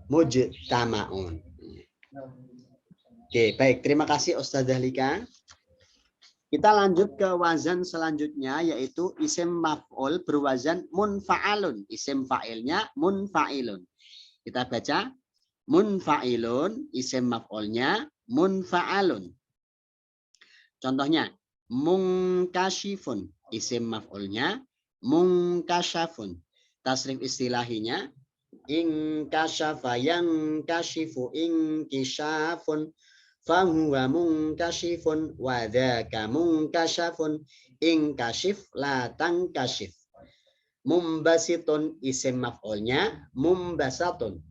mujtama'un. Oke, baik. Terima kasih Ustadzah Lika. Kita lanjut ke wazan selanjutnya yaitu isim maf'ul berwazan munfa'alun. Isim fa'ilnya munfa'ilun. Kita baca munfa'ilun, isim maf'ulnya munfa'alun. Contohnya mungkashifun, isim maf'ulnya mungkashafun. Tasrif istilahinya inkashafa yankashifu inkishafun. Fahuwa munkashifun wa dzaka munkashafun. Inkashif la tankashif. Mumbasitun, isim maf'ulnya mumbasatun.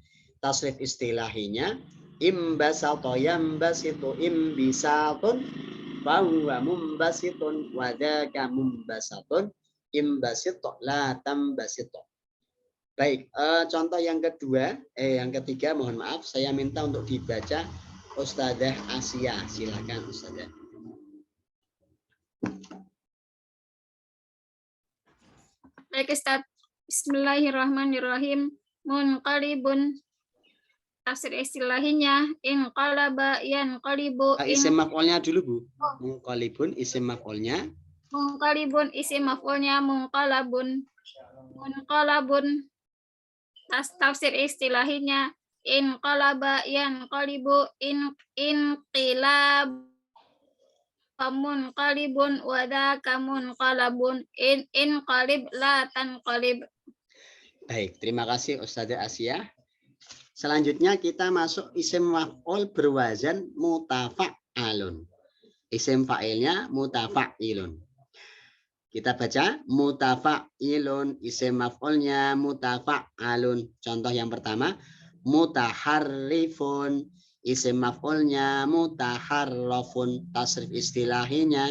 Tasrif istilahinya imbasata yambasitu imbisatun. Fahuwa mumbasitun wa dzaka mumbasatun. Imbasitu la tambasitu. Baik, contoh yang kedua, yang ketiga, mohon maaf, saya minta untuk dibaca Ustadzah Asia. Silakan Ustadzah. Baik Ustaz. Bismillahirrahmanirrahim. Munqalibun. Tafsir istilahinya in qalaba yanqalibu Isim maf'ulnya dulu, Bu. Munqalibun isim maf'ulnya. Munqalibun isim maf'ulnya munqalabun. Munqalabun tafsir istilahinya in qalaba yanqalibu inqilab munqalibun wa dzaka munqalabun inqalib la tanqalib. Baik, terima kasih Ustazah Asia. Selanjutnya kita masuk isim maf'ul berwazan mutafa'alun. Isim fa'ilnya mutafa'ilun. Kita baca mutafa'ilun, isim maf'ulnya mutafa'alun. Contoh yang pertama, mutaharrifun, isim maf'ulnya mutaharrafun. Tasrif istilahinya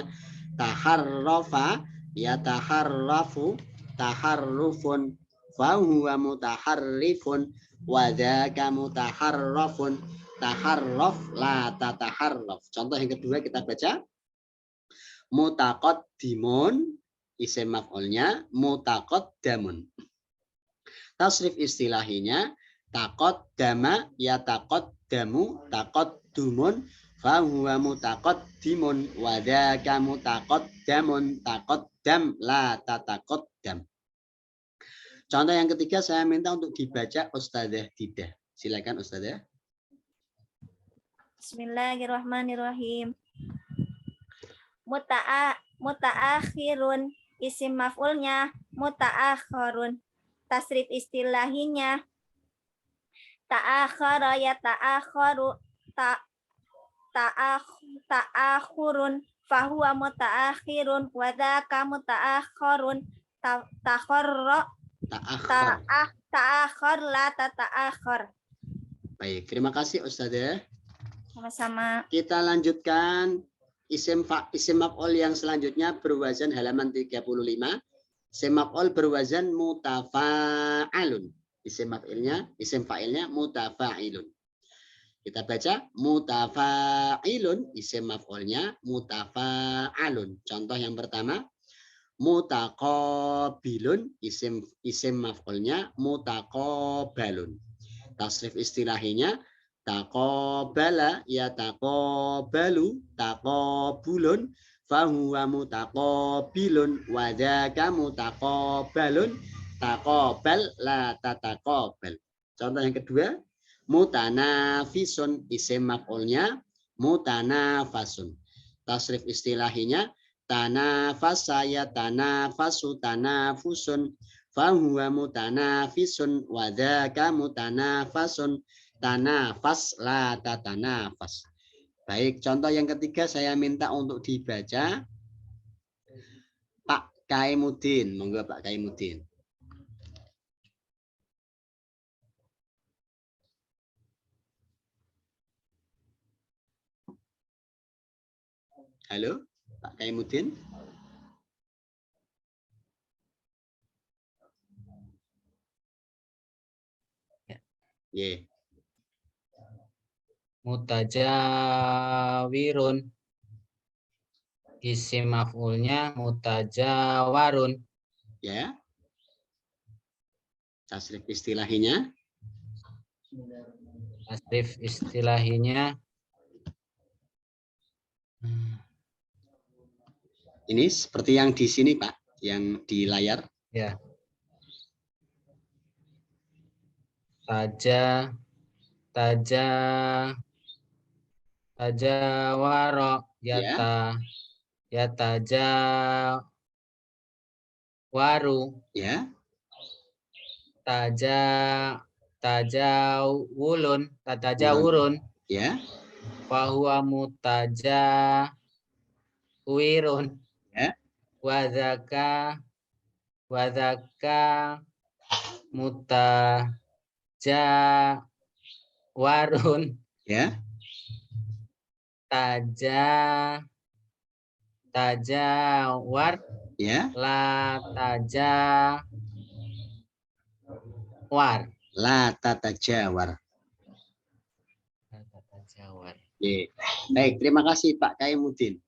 taharrafa, ya taharrafu, taharrufun, fahuwa mutaharrifun, wadaka mutaharrafun, taharraf la tataharraf. Contoh yang kedua kita baca mutaqaddimun, isim maf'ulnya mutaqaddamun. Tasrif istilahinya taqaddama ya taqaddamu, taqaddumun, fahuwa mutaqaddimun, wadaka mutaqaddamun, taqaddam la tataqaddam. Contoh yang ketiga saya minta untuk dibaca Ustazah Didah. Silakan Ustazah. Bismillahirrahmanirrahim. Muta'akhirun, isim maf'ulnya muta'akhirun. Tasrif istilahinya ta'akhara ya ta'akharu, ta'akhurun, fahuwa muta'akhirun, wa dzaka muta'akhirun, ta'akhir la tata'akhir. Baik, terima kasih Ustazah. Sama-sama. Kita lanjutkan isim maf'ul yang selanjutnya berwazan halaman 35. Isim maf'ul berwazan mutafa'alun. Isim fa'ilnya mutafa'ilun. Kita baca mutafa'ilun, isim maf'ulnya mutafa'alun. Contoh yang pertama, mutaqabilun, isim maf'ulnya mutaqabalun. Tasrif istilahinya taqabala ya taqabalu, taqabulun, fahuwa mutaqabilun, wa dzaka mutaqabalun, taqabal la tataqabal. Contoh yang kedua, mutanafisun, isim maf'ulnya mutanafasun. Tasrif istilahinya tanafasa ya tanafasu, tanafusun, fahuwa mutanafisun, wa dzaka mutanafasun, tanafas la tatanafas. Baik, contoh yang ketiga saya minta untuk dibaca Pak Kaimudin. Monggo Pak Kaimudin. Halo, Pak Kaimudin. Yeah. Mutajawirun, isim maf'ulnya mutajawarun. Ya. Tasrif istilahinya. Tasrif istilahinya ini seperti yang di sini Pak, yang di layar. Ya. Tajawaro yatajawaru, ya. Tajawurun, ya. Fahuwa mutajawirun, ya. Wadzaka mutajawarun, ya. Tajawar, ya. La tajawar. La tatajawar. Baik, terima kasih Pak Kaimudin.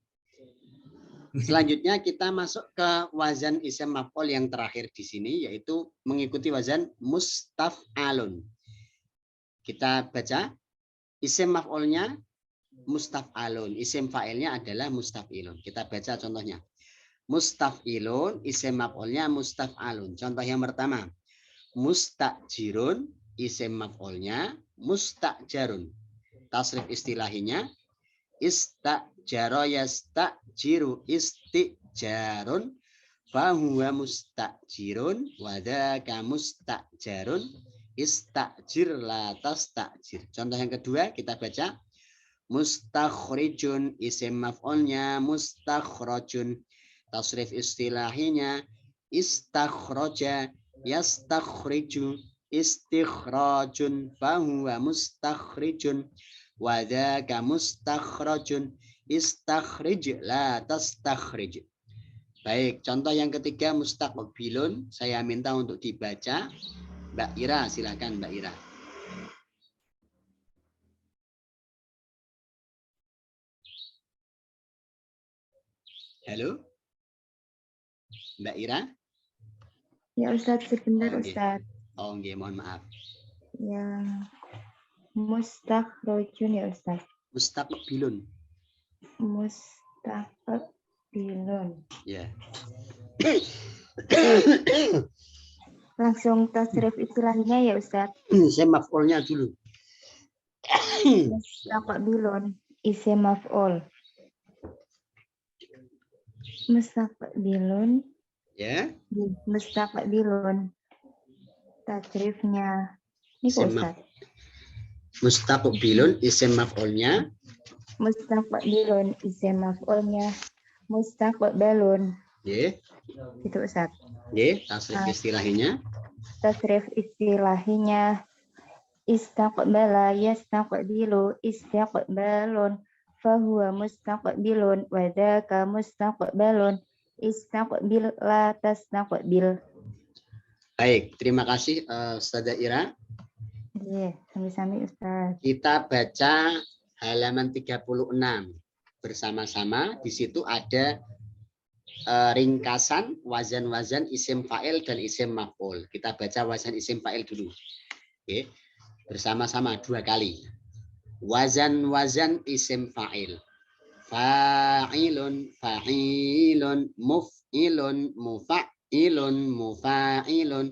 Selanjutnya kita masuk ke wazan isim maf'ul yang terakhir di sini, yaitu mengikuti wazan mustaf'alun. Kita baca isim maf'ulnya mustaf'alun, isim fa'ilnya adalah mustaf'ilun. Kita baca contohnya. Mustaf'ilun, isim maf'ulnya mustaf'alun. Contoh yang pertama. Mustajirun, isim maf'ulnya mustajarun. Tasrif istilahinya istajaro yastajiru istijarun fahuwa mustajirun wadaka mustajarun istajir la tastajir. Contoh yang kedua kita baca mustakhrijun, isim maf'ulnya mustakhrajun. Tasrif istilahinya istakhraja yastakhriju istikhrajun fahuwa mustakhrijun wadaka mustakhrajun istakhrij la tastakhrij. Baik, contoh yang ketiga mustaqbilun, saya minta untuk dibaca. Mbak Ira, silakan Mbak Ira. Halo, Mbak Ira. Ya Ustadz, sebentar Ustadz. Oh, nggih, mohon maaf. Ya, mustakhrajun ya Ustadz. Mustaqbilun. Mustaqbilun. Ya. Langsung tasrif istilahnya ya Ustadz. Saya maf'ulnya dulu. Mustaqbilun, isim maf'ul. Mustaqbilun. Ya. Mustaqbilun. Tasrifnya. Ini kok Ustaz. Mustaqbilun, isim maf'ulnya. Mustaqbilun, isim maf'ulnya. Mustaqbalun. Ya. Itu Ustaz. Ya, tasrif istilahnya. Tasrif istilahnya. Istaqbala yastaqbilu istaqbalun. Fahuwa mustaqbilun wa dzaka mustaqbalun istaqbil la tastaqbil. Baik, terima kasih Ustazah Ira. Iya, sami-sami Ustaz. Kita baca halaman 36 bersama-sama. Di situ ada ringkasan wazan-wazan isim fa'il dan isim maf'ul. Kita baca wazan isim fa'il dulu. Oke. Bersama-sama 2 kali. Wazan-wazan isim fa'il. Fa'ilun, fa'ilun, muf'ilun, mufa'ilun, mufa'ilun,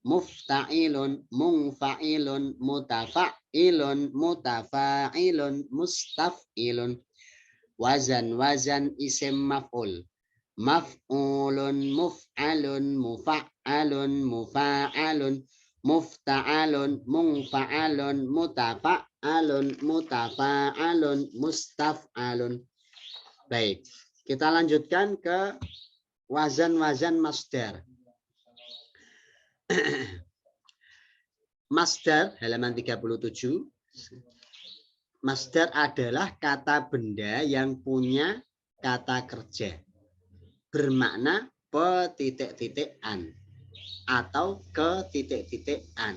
mufta'ilun, mungfa'ilun, mutafa'ilun, mutafa'ilun, mustaf'ilun. Wazan-wazan isim maf'ul. Maf'ulun, muf'alun, mufa'alun, mufa'alun, mufta'alun, mungfa'alun, mutafa'alun, mutafa'alun, mustaf'alun. Baik, kita lanjutkan ke wazan-wazan masdar. Masdar halaman 37. Masdar adalah kata benda yang punya kata kerja bermakna petitik-titikan atau ketitik-titikan.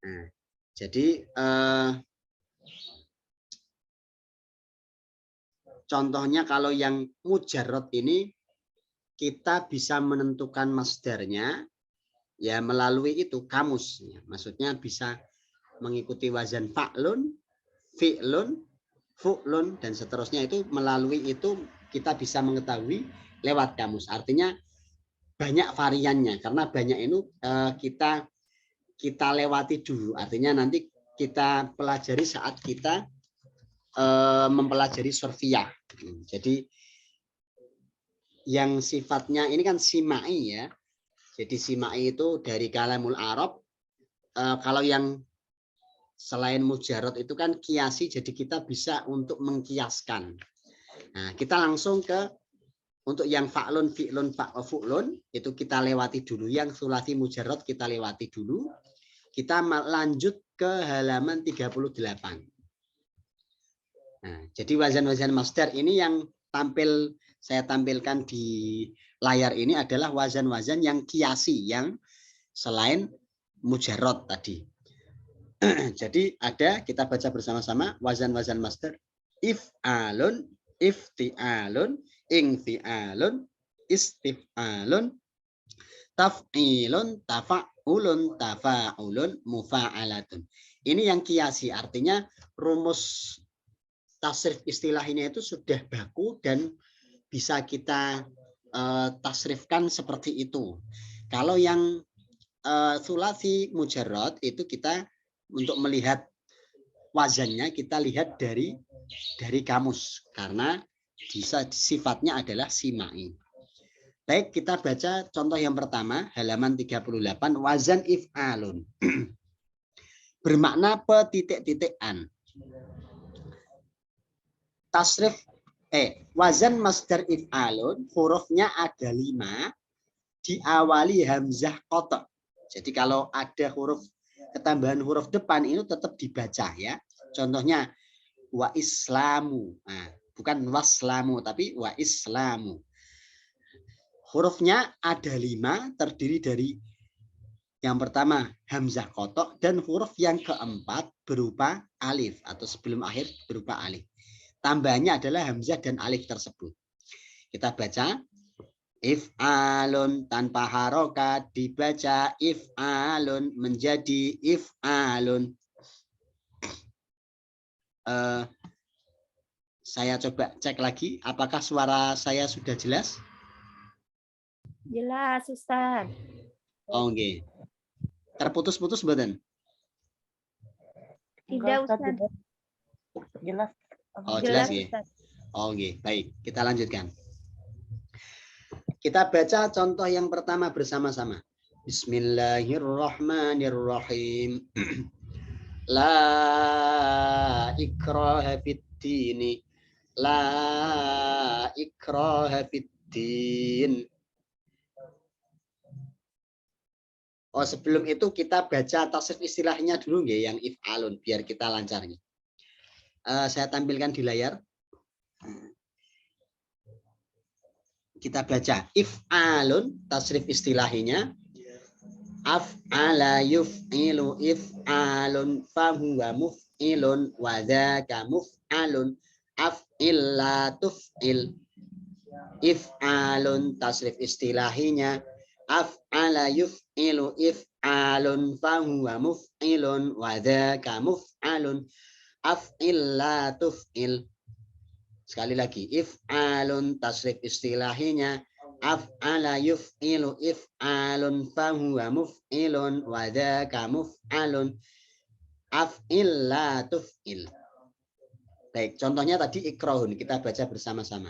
Nah, jadi contohnya kalau yang mujarrad ini kita bisa menentukan masdarnya ya melalui itu kamus. Maksudnya bisa mengikuti wazan fa'lun, fi'lun, fu'lun dan seterusnya, itu melalui itu kita bisa mengetahui lewat kamus. Artinya banyak variannya karena banyak itu kita lewati dulu. Artinya nanti kita pelajari saat kita mempelajari sorfiyah. Jadi yang sifatnya ini kan simai ya. Jadi simai itu dari kalamul Arab. Kalau yang selain mujarrad itu kan kiasi, jadi kita bisa untuk mengkiaskan. Nah, kita langsung ke untuk yang fa'lun, fi'lun, fu'lun itu kita lewati dulu. Yang sulasi mujarrad kita lewati dulu. Kita lanjut ke halaman 38. Nah, jadi wazan-wazan masdar ini yang saya tampilkan di layar ini adalah wazan-wazan yang kiasi, yang selain mujarrad tadi. Jadi ada, kita baca bersama-sama wazan-wazan masdar. If'alun, ifti'alun, ingfi'alun, istif'alun, taf'ilun, tafa'ulun, tafa'ulun, mufa'alatun. Ini yang kiasi, artinya rumus tasrif istilahnya itu sudah baku dan bisa kita tasrifkan seperti itu. Kalau yang sulasi mujarrad itu kita untuk melihat wazannya kita lihat dari kamus karena sifatnya adalah simai. Baik, kita baca contoh yang pertama halaman 38 wazan if'alun. Bermakna petitik-titikan. Tasrif wazan masdar if'alun hurufnya ada 5 diawali hamzah qata'. Jadi kalau ada huruf ketambahan huruf depan itu tetap dibaca ya. Contohnya wa islamu. Nah, bukan waslamu tapi wa islamu. Hurufnya ada 5 terdiri dari yang pertama hamzah qata' dan huruf yang keempat berupa alif atau sebelum akhir berupa alif. Tambahannya adalah hamzah dan alif tersebut. Kita baca if'alun tanpa harokat dibaca if'alun menjadi if'alun. Saya coba cek lagi apakah suara saya sudah jelas? Jelas, Ustaz. Oh, okay. Terputus-putus badan? Tidak, Ustaz. Jelas. Oh, jelas ya. Oh, okay. Baik, kita lanjutkan. Kita baca contoh yang pertama bersama-sama. Bismillahirrahmanirrahim. La ikraha fid-din. La ikraha fid-din. Oh, sebelum itu kita baca tasrif istilahnya dulu ya, yang if'alun biar kita lancar. Saya tampilkan di layar. Kita baca if'alun tasrif istilahnya af'ala yuf'ilu if'alun fahuwa muf'ilun wa dzaka muf'alun af'il la tuf'il. If'alun tasrif istilahnya af'ala yuf'ilu if'alun fahuwa muf'ilun wa dzaka muf'alun af'il la tuf'il. Sekali lagi if'alun tasrif istilahnya af'ala yuf'ilu if'alun fahuwa muf'ilun wa dzaka muf'alun af'il la tuf'il. Baik, contohnya tadi ikrahun kita baca bersama-sama.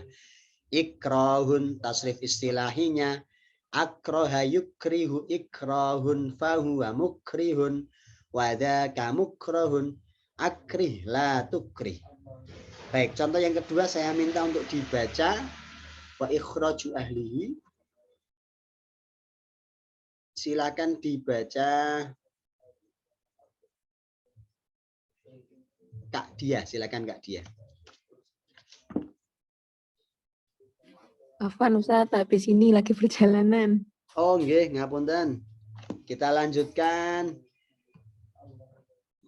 Ikrahun tasrif istilahnya akraha yukrihu ikrahun fahuwa mukrihun wa dzaka mukrahun akrih la tukrih. Baik, contoh yang kedua saya minta untuk dibaca wa ikhraju ahlihi. Silakan dibaca Kak Dia, silakan Kak Dia. Afwan Ustaz, habis ini lagi perjalanan. Oh nggih, ngapunten. Kita lanjutkan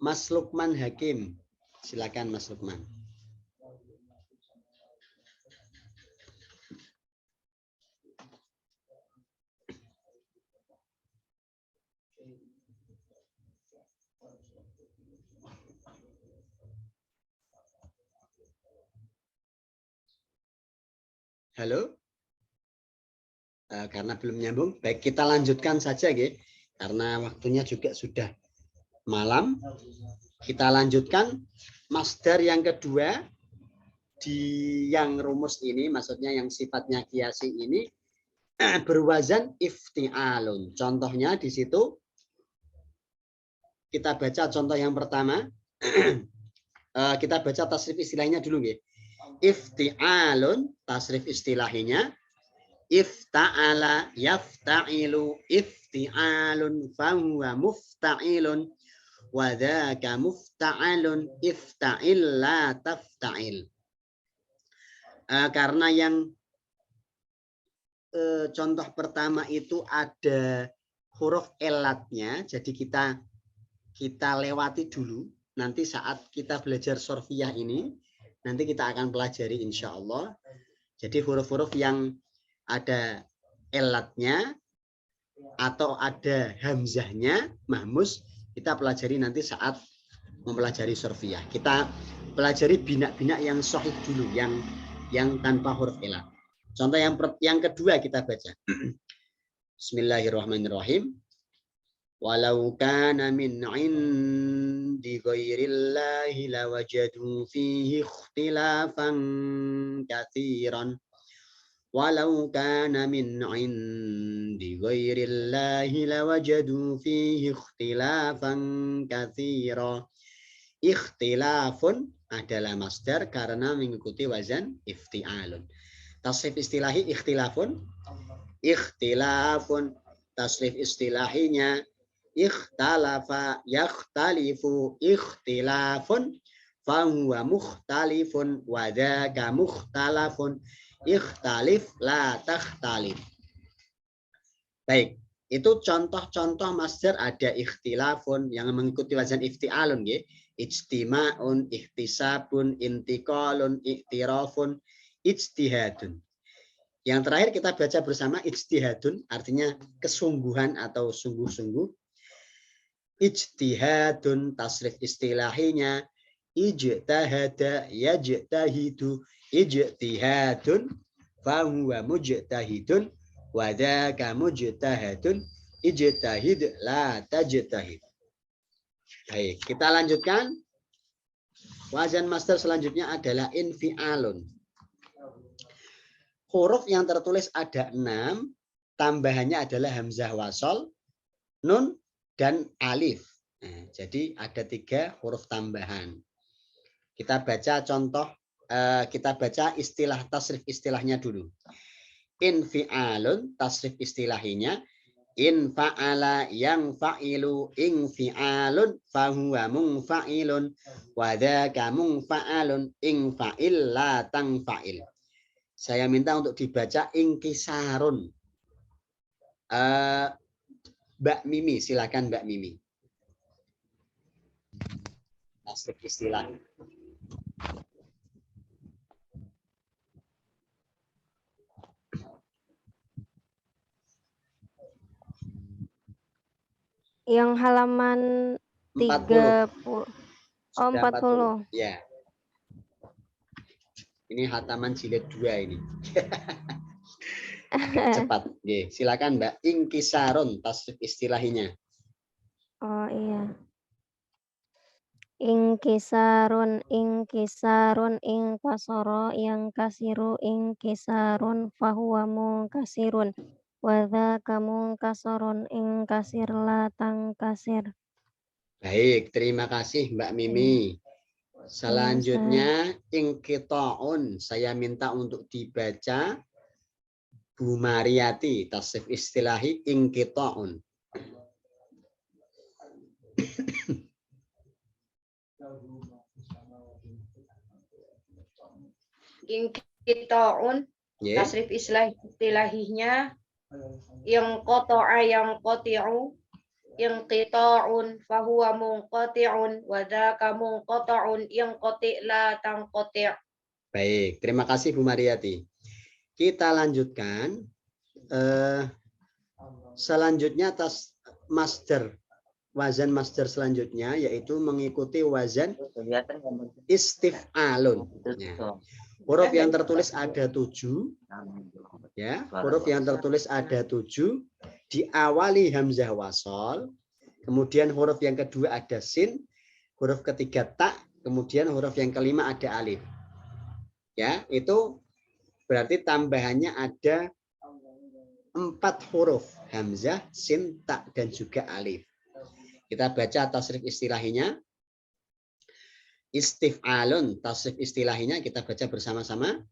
Mas Lukman Hakim. Silakan Mas Lukman. Halo? Karena belum nyambung, baik kita lanjutkan saja, ya. Karena waktunya juga sudah malam. Kita lanjutkan masdar yang kedua di yang rumus ini, maksudnya yang sifatnya kiasi ini berwazan ifti'alun. Contohnya di situ kita baca contoh yang pertama. Kita baca tasrif istilahnya dulu, ya. Ifti'alun tasrif istilahnya ifta'ala yafta'ilu ifti'alun fahuwa mufta'ilun wa dzaka mufta'alun ifta'il la tafta'il. Karena yang contoh pertama itu ada huruf elatnya, jadi kita lewati dulu. Nanti saat kita belajar sorfiyah ini nanti kita akan pelajari insya Allah. Jadi huruf-huruf yang ada elatnya atau ada hamzahnya, mahmus, kita pelajari nanti saat mempelajari sorfiyah. Kita pelajari bina-bina yang sahih dulu, yang tanpa huruf ilah. Contoh yang kedua kita baca. Bismillahirrahmanirrahim. Walau kana min indi ghairillahi lawajadu fihi ikhtilafan katsiran. Walau kana min indi ghairillahi lawajadu fihi ikhtilafan katsiran. Ikhtilafun adalah masdar karena mengikuti wazan ifti'alun. Tasrif istilahi ikhtilafun. Ikhtilafun. Tasrif istilahinya ikhtalafa yakhtalifu ikhtilafun fahuwa mukhtalifun wa dzaka mukhtalafun ikhtalif la takhtalif. Baik, itu contoh-contoh masdar ada ikhtilafun yang mengikuti wazan ifti'alun nggih. Ijtima'un, ihtisabun, intiqalun, iktirafun, ijtihadun. Yang terakhir kita baca bersama ijtihadun, artinya kesungguhan atau sungguh-sungguh. Ijtihadun, tasrif istilahinya ijtahada yajtahidu ijtihadun fahuwa mujtahidun wa dzaka mujtahadun ijtahid la tajtahid. Baik, kita lanjutkan. Wazan masdar selanjutnya adalah infi'alun. Huruf yang tertulis ada 6, tambahannya adalah hamzah wasol, nun, dan alif. Nah, jadi ada 3 huruf tambahan. Kita baca contoh, kita baca istilah tasrif istilahnya dulu. Infi'alun, tasrif istilahinya in fa'ala yang fa'ilu ing fi'alun fahuwa mungfa'ilun wa dzaka mungfa'alun ing fa'il la tang fa'il. Saya minta untuk dibaca ingkisarun. Mbak Mimi, silakan Mbak Mimi. Tasrif istilah. Yang halaman 30. 40. Ya. Ini halaman jilid 2 ini. Cepat. Oke, silakan Mbak. Ingkisarun, tasrif istilahinya. Oh iya. Ingkisarun, ingkisarun, ingkasoro, yang kasiru, ingkisarun, fahuwa mungkasirun. Wadza kamu kasorun, ingkasir la tangkasir. Baik, terima kasih Mbak Mimi. Selanjutnya ingkita'un. Saya minta untuk dibaca Bu Mariati, tasrif istilahi ingkita'un. Ingkita'un, tasrif istilahinya yang qata'a yang qati'u, yang qita'un fahuwa munqati'un wa dzaka munqata'un yang qati' la tanqati'. Baik, terima kasih Bu Mariati. Kita lanjutkan. Selanjutnya masdar, wazan masdar selanjutnya yaitu mengikuti wazan istif'alun. Ya. Huruf yang tertulis ada 7. Ya, huruf yang tertulis ada 7. Diawali hamzah wasol. Kemudian huruf yang kedua ada sin. Huruf ketiga ta. Kemudian huruf yang kelima ada alif. Ya, itu berarti tambahannya ada 4 huruf. Hamzah, sin, ta, dan juga alif. Kita baca tasrif istilahinya. Istif'alun, tasrif istilahinya kita baca bersama-sama.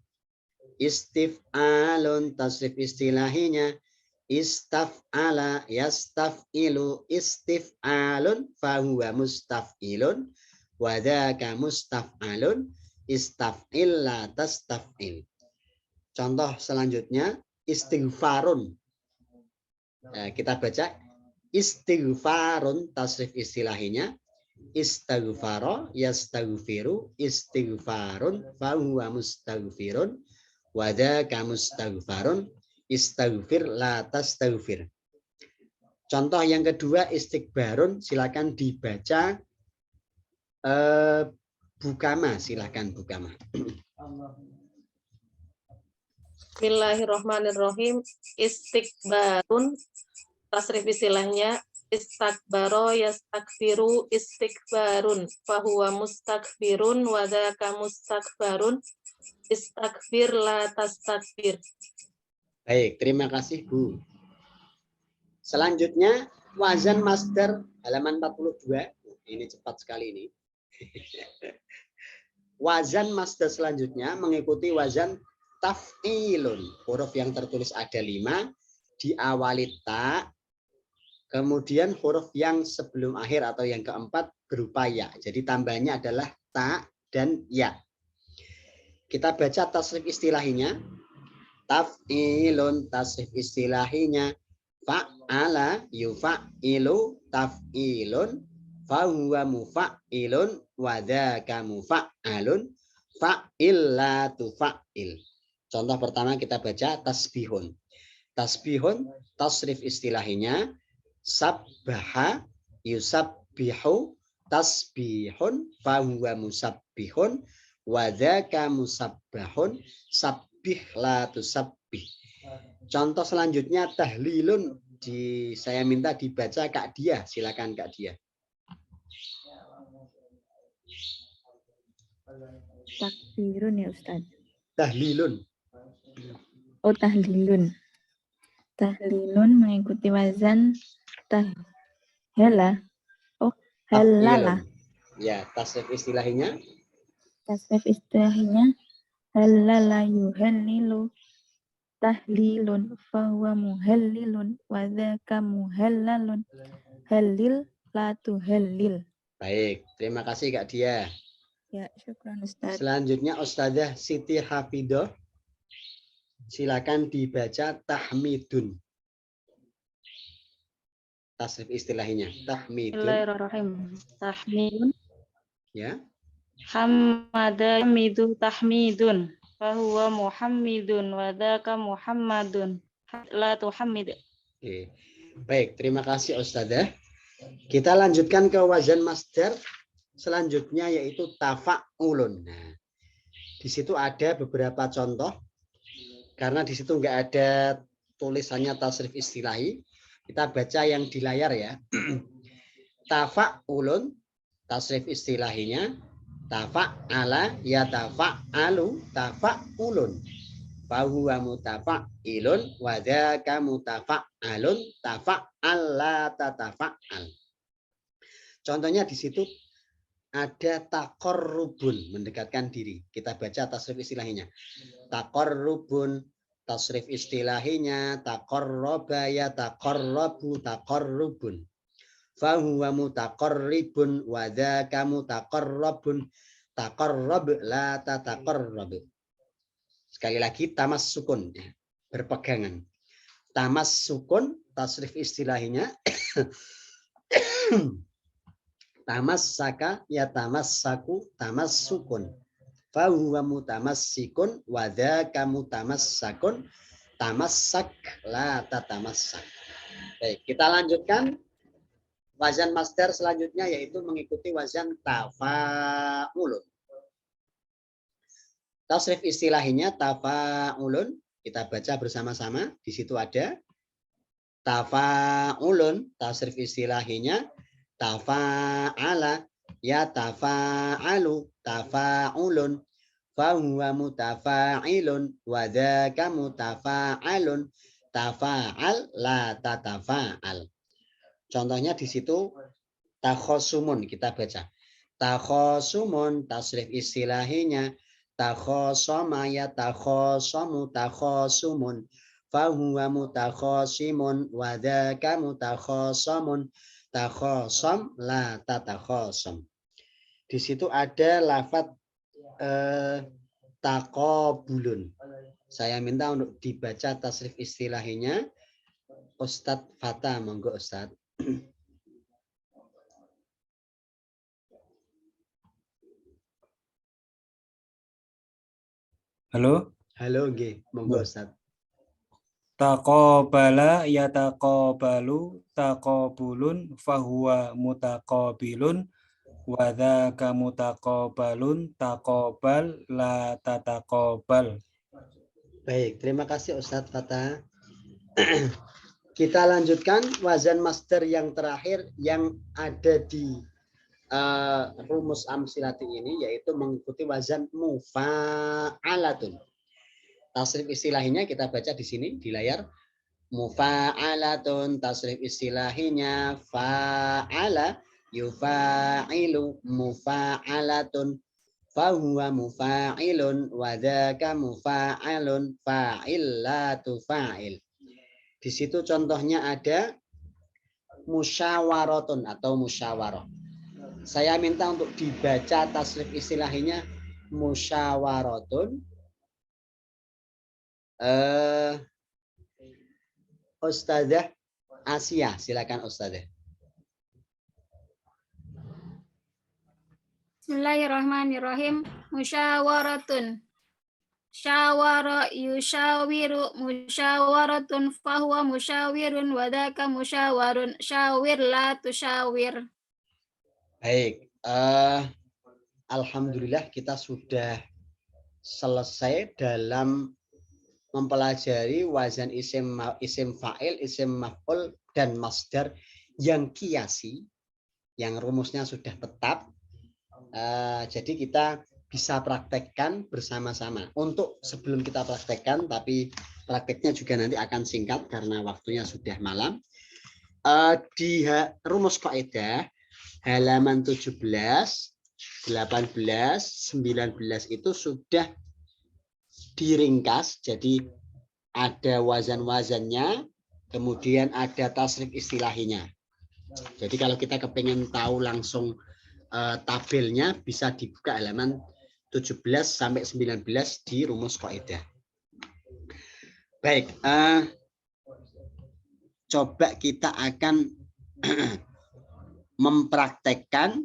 Istif'alun, tasrif istilahinya. Istaf'ala, yastaf'ilu, istif'alun, fahuwa mustaf'ilun, wadaka mustaf'alun, istaf'il la tastaf'il. Contoh selanjutnya, istighfarun. Nah, kita baca istighfarun, tasrif istilahinya. Istaghfara yastaghfiru istighfarun fahuwa mustaghfirun wa dzaka mustaghfarun istaghfir la tastaghfir. Contoh yang kedua istighbarun, silakan dibaca Bukama, silakan Bukama. Bismillahirrahmanirrahim. Istikbarun, tasrif istilahnya istakbaro yastakbiru istikbarun fahuwa mustakbirun wa dzaka mustakbarun istakbir la tastakbir. Baik, terima kasih Bu. Selanjutnya wazan masdar halaman 42. Ini cepat sekali ini. Wazan masdar selanjutnya mengikuti wazan taf'ilun. Huruf yang tertulis ada 5, diawali ta, kemudian huruf yang sebelum akhir atau yang keempat berupa ya. Jadi tambahnya adalah ta dan ya. Kita baca tasrif istilahinya. Taf'ilun, tasrif istilahinya. Fa'ala yufa'ilu taf'ilun. Fahuwa mufa'ilun. Wadaka mufa'alun. Fa'il la tufa'il. Contoh pertama kita baca tasbihun. Tasbihun, tasrif istilahinya. Sabbaha yusabbihu tasbihun fahuwa musabbihun wadaka musabbahun sabbih la tusabbih. Contoh selanjutnya tahlilun, saya minta dibaca Kak Dia, silakan Kak Dia. Takbirun ya Ustaz. Tahlilun. Oh, tahlilun. Tahlilun mengikuti wazan tahela. Oh, halala. Ya, tasrif istilahinya. Tasrif istilahinya halala yuhallilu tahlilun fahuwa muhallilun wa dzaka muhallalun halil la tuhallil. Baik, terima kasih Kak Dia. Ya, syukran Ustaz. Selanjutnya Ustazah Siti Hafidah. Silakan dibaca tahmidun. Tasrif istilahinya tahmidun. Bismillahirrahmanirrahim. Tahmidun. Ya. Hamada hamidu tahmidun. Fahuwa muhammidun wa dzaka muhammadun. La tuhammid. Oke. Baik, terima kasih Ustazah. Kita lanjutkan ke wazan masdar selanjutnya yaitu tafa'ulun. Nah, di situ ada beberapa contoh. Karena di situ nggak ada tulisannya tasrif istilahi, kita baca yang di layar ya. Tafa'ulun, tasrif istilahinya, tafa'ala, ya tafa'alu, tafa'ulun. Fahuwa mutafa'ilun, wadaka mutafa'alun, tafa'alla tatafa'al. Contohnya di situ ada taqarrubun, mendekatkan diri. Kita baca tasrif istilahinya. Taqarrubun, tasrif istilahinya taqarraba ya taqarrabu taqarrubun. Fahuwa mutaqarribun wa dzaka mutaqarrabun. Taqarrab la tataqarrab. Sekali lagi tamas sukun, berpegangan. Tamas sukun, tasrif istilahinya tamas saka ya tamas saku tamas sukun. Fahuwa mutamassikun wa dzaka mutamassakun tamassak la tatamassak. Baik, kita lanjutkan wazan masdar selanjutnya yaitu mengikuti wazan tafa'ulun. Tasrif istilahinya tafa'ulun, kita baca bersama-sama. Di situ ada tafa'ulun, tasrif istilahinya tafa'ala ya tafa'alu tafa'ulun fahuwa mutafa'ilun wa dzaka mutafa'alun tafa'al la tatafa'al. Contohnya di situ takhosumun, kita baca takhosumun, tasrif istilahinya takhosama ya takhosamu takhosumun fahuwa mutakhosimun wa dzaka mutakhosamun takhosam la tatakhosam. Di situ ada lafadz taqabulun. Saya minta untuk dibaca tasrif istilahinya. Ustadz Fata, monggo Ustadz. Halo? Halo, nggih, monggo Ustadz. Taqabala yataqabalu taqabulun fahuwa mutaqabilun Wadzaka mutaqabalun, taqabal la tataqabal. Baik, terima kasih Ustadz Fatah. Kita lanjutkan wazan masdar yang terakhir yang ada di rumus amsilati ini, yaitu mengikuti wazan mufa'alatun. Tasrif istilahnya kita baca di sini di layar. Mufa'alatun, tasrif istilahinya fa'ala yufa'ilu, mufa'alatun, fahuwa mufa'ilun, wadaka mufa'alun, fa'il la tufa'il. Di situ contohnya ada musyawaratun atau musyawarah. Saya minta untuk dibaca tasrif istilahinya musyawaratun. Ustadzah Asia, silakan Ustadzah. Bismillahirrahmanirrahim. Musyawaratun. Syawara yusyawiru musyawaratun fahuwa musyawirun wadaka musyawarun syawir la tusyawir. Baik, alhamdulillah kita sudah selesai dalam mempelajari wazan isim fa'il, isim maf'ul dan masdar yang kiasi, yang rumusnya sudah tetap. Jadi kita bisa praktekkan bersama-sama. Untuk sebelum kita praktekkan, tapi prakteknya juga nanti akan singkat karena waktunya sudah malam. Di rumus kaidah halaman 17, 18, 19 itu sudah diringkas. Jadi ada wazan-wazannya, kemudian ada tasrif istilahinya. Jadi kalau kita kepengen tahu langsung tabelnya, bisa dibuka halaman 17 sampai 19 di rumus kaidah. Baik, coba kita akan mempraktekkan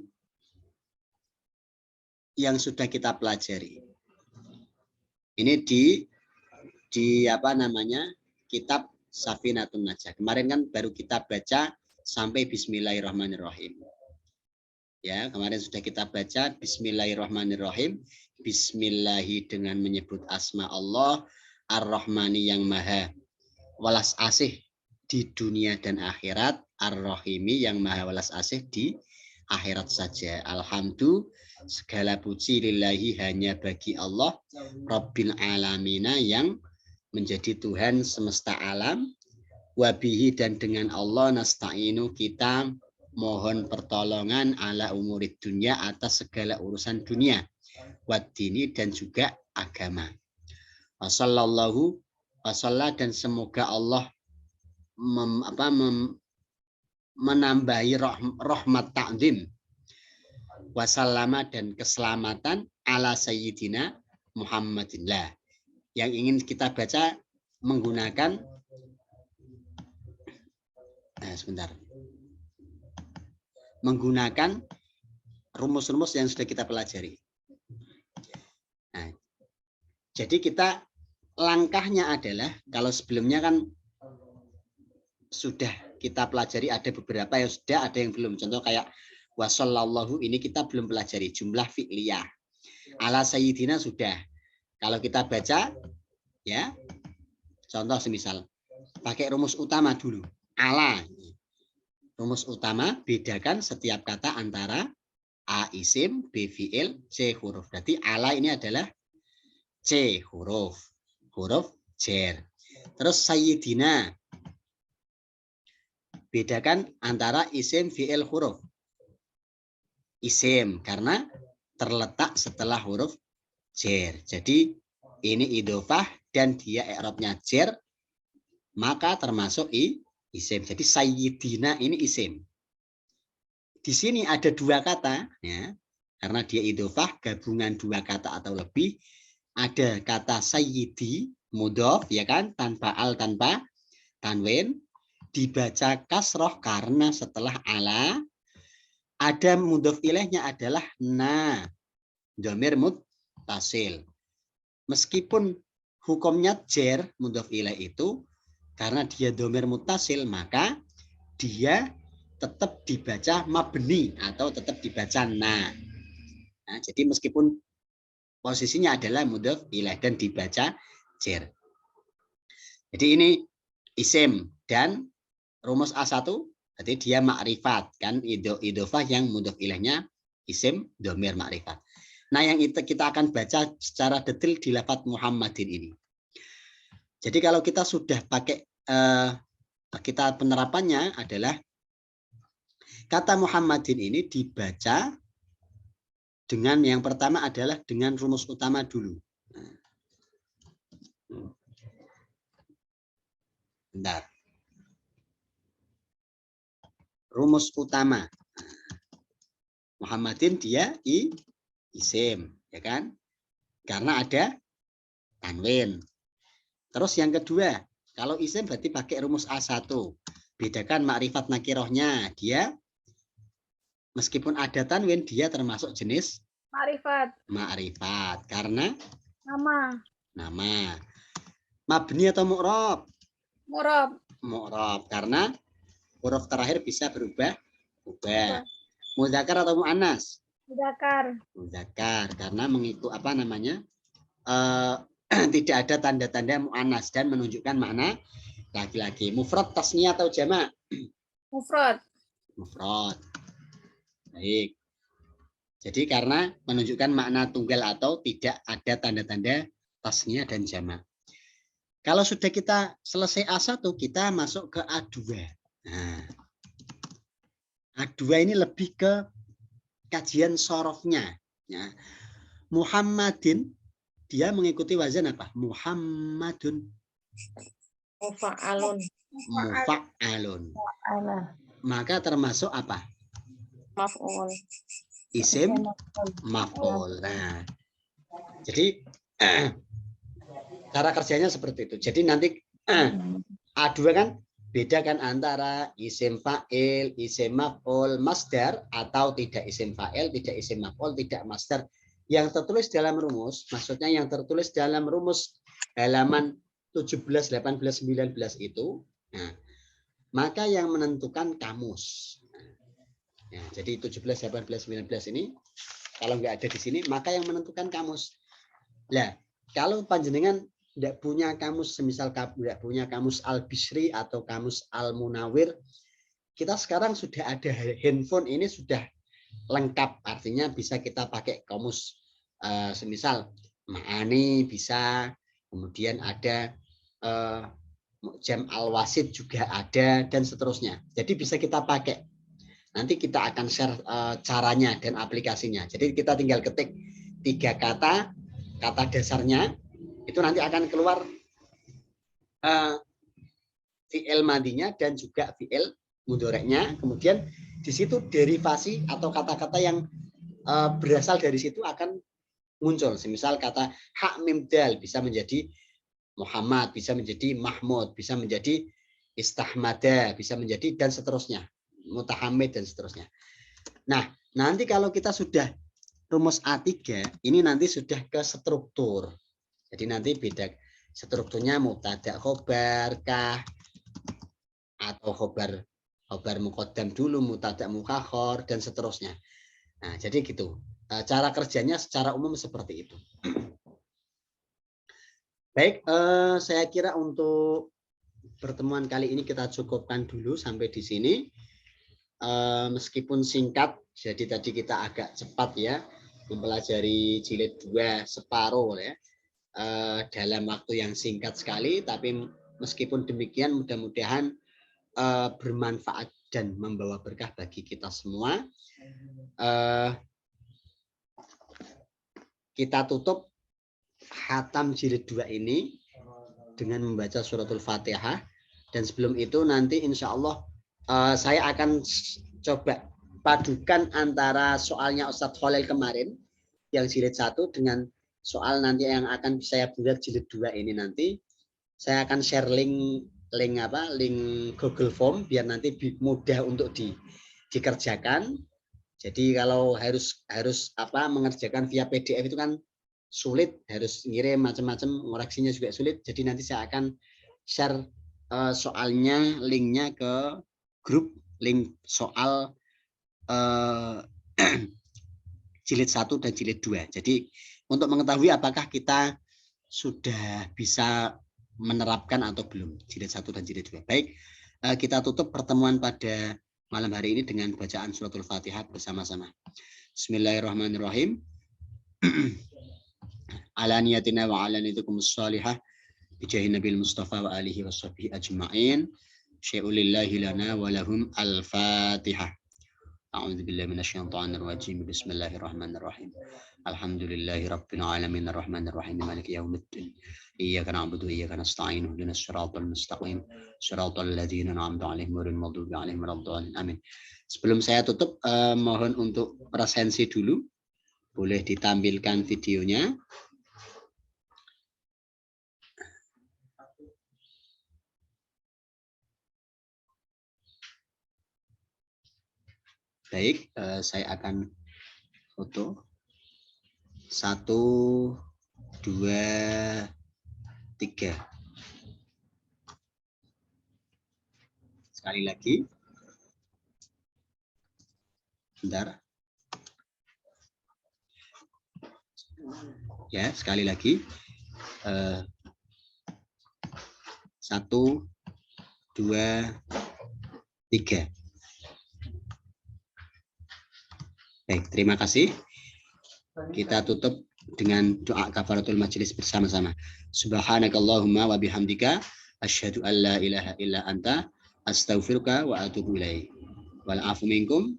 yang sudah kita pelajari. Ini di apa namanya, kitab Safinatun Najah. Kemarin kan baru kita baca sampai Bismillahirrahmanirrahim. Ya, kemarin sudah kita baca Bismillahirrahmanirrahim. Bismillahi dengan menyebut asma Allah, Ar-Rahmani yang maha walas asih di dunia dan akhirat, Ar-Rahimi yang maha walas asih di akhirat saja. Alhamdulillah, segala puji lillahi hanya bagi Allah, Rabbil Alamina yang menjadi Tuhan semesta alam, wabihi dan dengan Allah nasta'inu kita mohon pertolongan ala umurid dunia atas segala urusan dunia, waddini dan juga agama. Wassallallahu wasalla dan semoga Allah menambahi rahmat ta'zim wasallama dan keselamatan ala sayyidina Muhammadillah. Yang ingin kita baca menggunakan menggunakan rumus-rumus yang sudah kita pelajari. Nah, jadi kita langkahnya adalah, kalau sebelumnya kan sudah kita pelajari, ada beberapa yang sudah, ada yang belum. Contoh kayak wasallallahu, ini kita belum pelajari jumlah fi'liyah. Ala sayyidina sudah. Kalau kita baca ya, contoh semisal pakai rumus utama dulu. Ala. Rumus utama, bedakan setiap kata antara A isim, B fi'il, C huruf. Berarti ala ini adalah C huruf. Huruf jar. Terus sayyidina. Bedakan antara isim, fi'il, huruf. Isim karena terletak setelah huruf jar. Jadi ini idhofah dan dia i'rabnya jar, maka termasuk isim. Jadi sayyidina ini isim. Di sini ada dua kata ya. Karena dia idhofah, gabungan dua kata atau lebih. Ada kata sayyidi mudhof ya kan, tanpa al, tanpa tanwin, dibaca kasroh karena setelah ala ada mudhof ilaihnya adalah na, dhamir muttasil. Meskipun hukumnya jar mudhof ilaih itu, karena dia dhamir muttasil, maka dia tetap dibaca mabni atau tetap dibaca na. Nah, jadi meskipun posisinya adalah mudhof ilaih dan dibaca jer. Jadi ini isim dan rumus A1 berarti dia makrifat kan, idhofah yang mudhof ilaihnya isim dhamir makrifat. Nah, yang itu kita akan baca secara detail di lafadz Muhammadin ini. Jadi kalau kita sudah pakai kita penerapannya adalah kata Muhammadin ini dibaca dengan yang pertama adalah dengan rumus utama dulu. Bentar. Rumus utama. Muhammadin dia isim, ya kan? Karena ada tanwin. Terus yang kedua, kalau isim berarti pakai rumus A1. Bedakan makrifat nakirohnya. Dia meskipun ada tanwin, dia termasuk jenis makrifat. Karena nama. Mabni atau mu'rob? Mu'rob. Karena huruf terakhir bisa berubah. Mudzakar atau mu'annas? Mudzakar. Karena mengikut apa namanya? Tidak ada tanda-tanda mu'annas dan menunjukkan makna laki-laki. Mufrad, tasniyah atau jamak? Mufrad. Baik. Jadi karena menunjukkan makna tunggal atau tidak ada tanda-tanda tasniyah dan jamak. Kalau sudah kita selesai A1, kita masuk ke A2. Nah, A2 ini lebih ke kajian sorofnya. Ya. Muhammadin, dia mengikuti wazan apa? Muhammadun. Mufa'alun. Maka termasuk apa? Maf'ul. Isim maf'ul. Nah, jadi cara kerjanya seperti itu. Jadi nanti A2 kan beda kan antara isim fa'il, isim maf'ul, masdar atau tidak isim fa'il, tidak isim maf'ul, tidak masdar. Yang tertulis dalam rumus, maksudnya yang tertulis dalam rumus halaman 17, 18, 19 itu, nah, maka yang menentukan kamus. Nah, jadi 17, 18, 19 ini, kalau nggak ada di sini, maka yang menentukan kamus. Nah, kalau panjenengan tidak punya kamus, semisal tidak punya kamus Al-Bishri atau kamus Al-Munawir, kita sekarang sudah ada handphone ini sudah lengkap, artinya bisa kita pakai kamus semisal Ma'ani bisa, kemudian ada Jam Al-Wasid juga ada dan seterusnya. Jadi bisa kita pakai. Nanti kita akan share caranya dan aplikasinya. Jadi kita tinggal ketik 3 kata dasarnya, itu nanti akan keluar fi'il madinya dan juga fi'il mudhoreknya. Kemudian di situ derivasi atau kata-kata yang berasal dari situ akan muncul. Semisal kata hak mim dal bisa menjadi Muhammad, bisa menjadi Mahmud, bisa menjadi istahmada, bisa menjadi dan seterusnya. Mutahamid dan seterusnya. Nah, nanti kalau kita sudah rumus A3, ini nanti sudah ke struktur. Jadi nanti beda strukturnya mubtada khobar kah atau khobar muqaddam dulu, mubtada muakhar dan seterusnya. Nah, jadi gitu. Cara kerjanya secara umum seperti itu. Baik, saya kira untuk pertemuan kali ini kita cukupkan dulu sampai di sini. Meskipun singkat, jadi tadi kita agak cepat ya mempelajari jilid 2 separuh ya dalam waktu yang singkat sekali, tapi meskipun demikian mudah-mudahan bermanfaat dan membawa berkah bagi kita semua. Kita tutup khatam jilid 2 ini dengan membaca suratul Fatihah, dan sebelum itu nanti insya Allah saya akan coba padukan antara soalnya Ustadz Khalil kemarin yang jilid 1 dengan soal nanti yang akan saya buat jilid 2 ini. Nanti saya akan share link Google Form biar nanti mudah untuk dikerjakan. Jadi kalau harus mengerjakan via PDF itu kan sulit, harus ngirim macam-macam, ngoreksinya juga sulit. Jadi nanti saya akan share soalnya, linknya ke grup link soal jilid 1 dan jilid 2. Jadi untuk mengetahui apakah kita sudah bisa menerapkan atau belum jilid 1 dan jilid 2. Baik, kita tutup pertemuan pada malam hari ini dengan bacaan suratul Fatihah bersama-sama. Bismillahirrahmanirrahim. Ala niyatina wa ala niyatikumus salihah bijahi nabil mustafa wa alihi wa sahbihi ajma'in. Syai'ulillahi lana wa lahum al-Fatihah. A'udzu billahi minasyaitonir rajim. Bismillahirrahmanirrahim. Alhamdulillahi rabbil alamin arrahmanir rahim maliki yaumiddin. Iyyaka na'budu wa iyyaka nasta'in. Ihdinas siratal mustaqim. Siratal ladzina an'amta 'alaihim ghairil maghdubi 'alaihim waladdallin. Amin. Sebelum saya tutup, mohon untuk presensi dulu. Boleh ditampilkan videonya. Baik, saya akan foto. 1, 2, 3. Sekali lagi. Bentar. Ya, sekali lagi. 1, 2, 3. Baik, terima kasih. Kita tutup dengan doa kafaratul majelis bersama-sama. Subhanakallahumma wa bihamdika asyhadu an la ilaha illa anta astaghfiruka wa atubu ilaik. Wal afu minkum.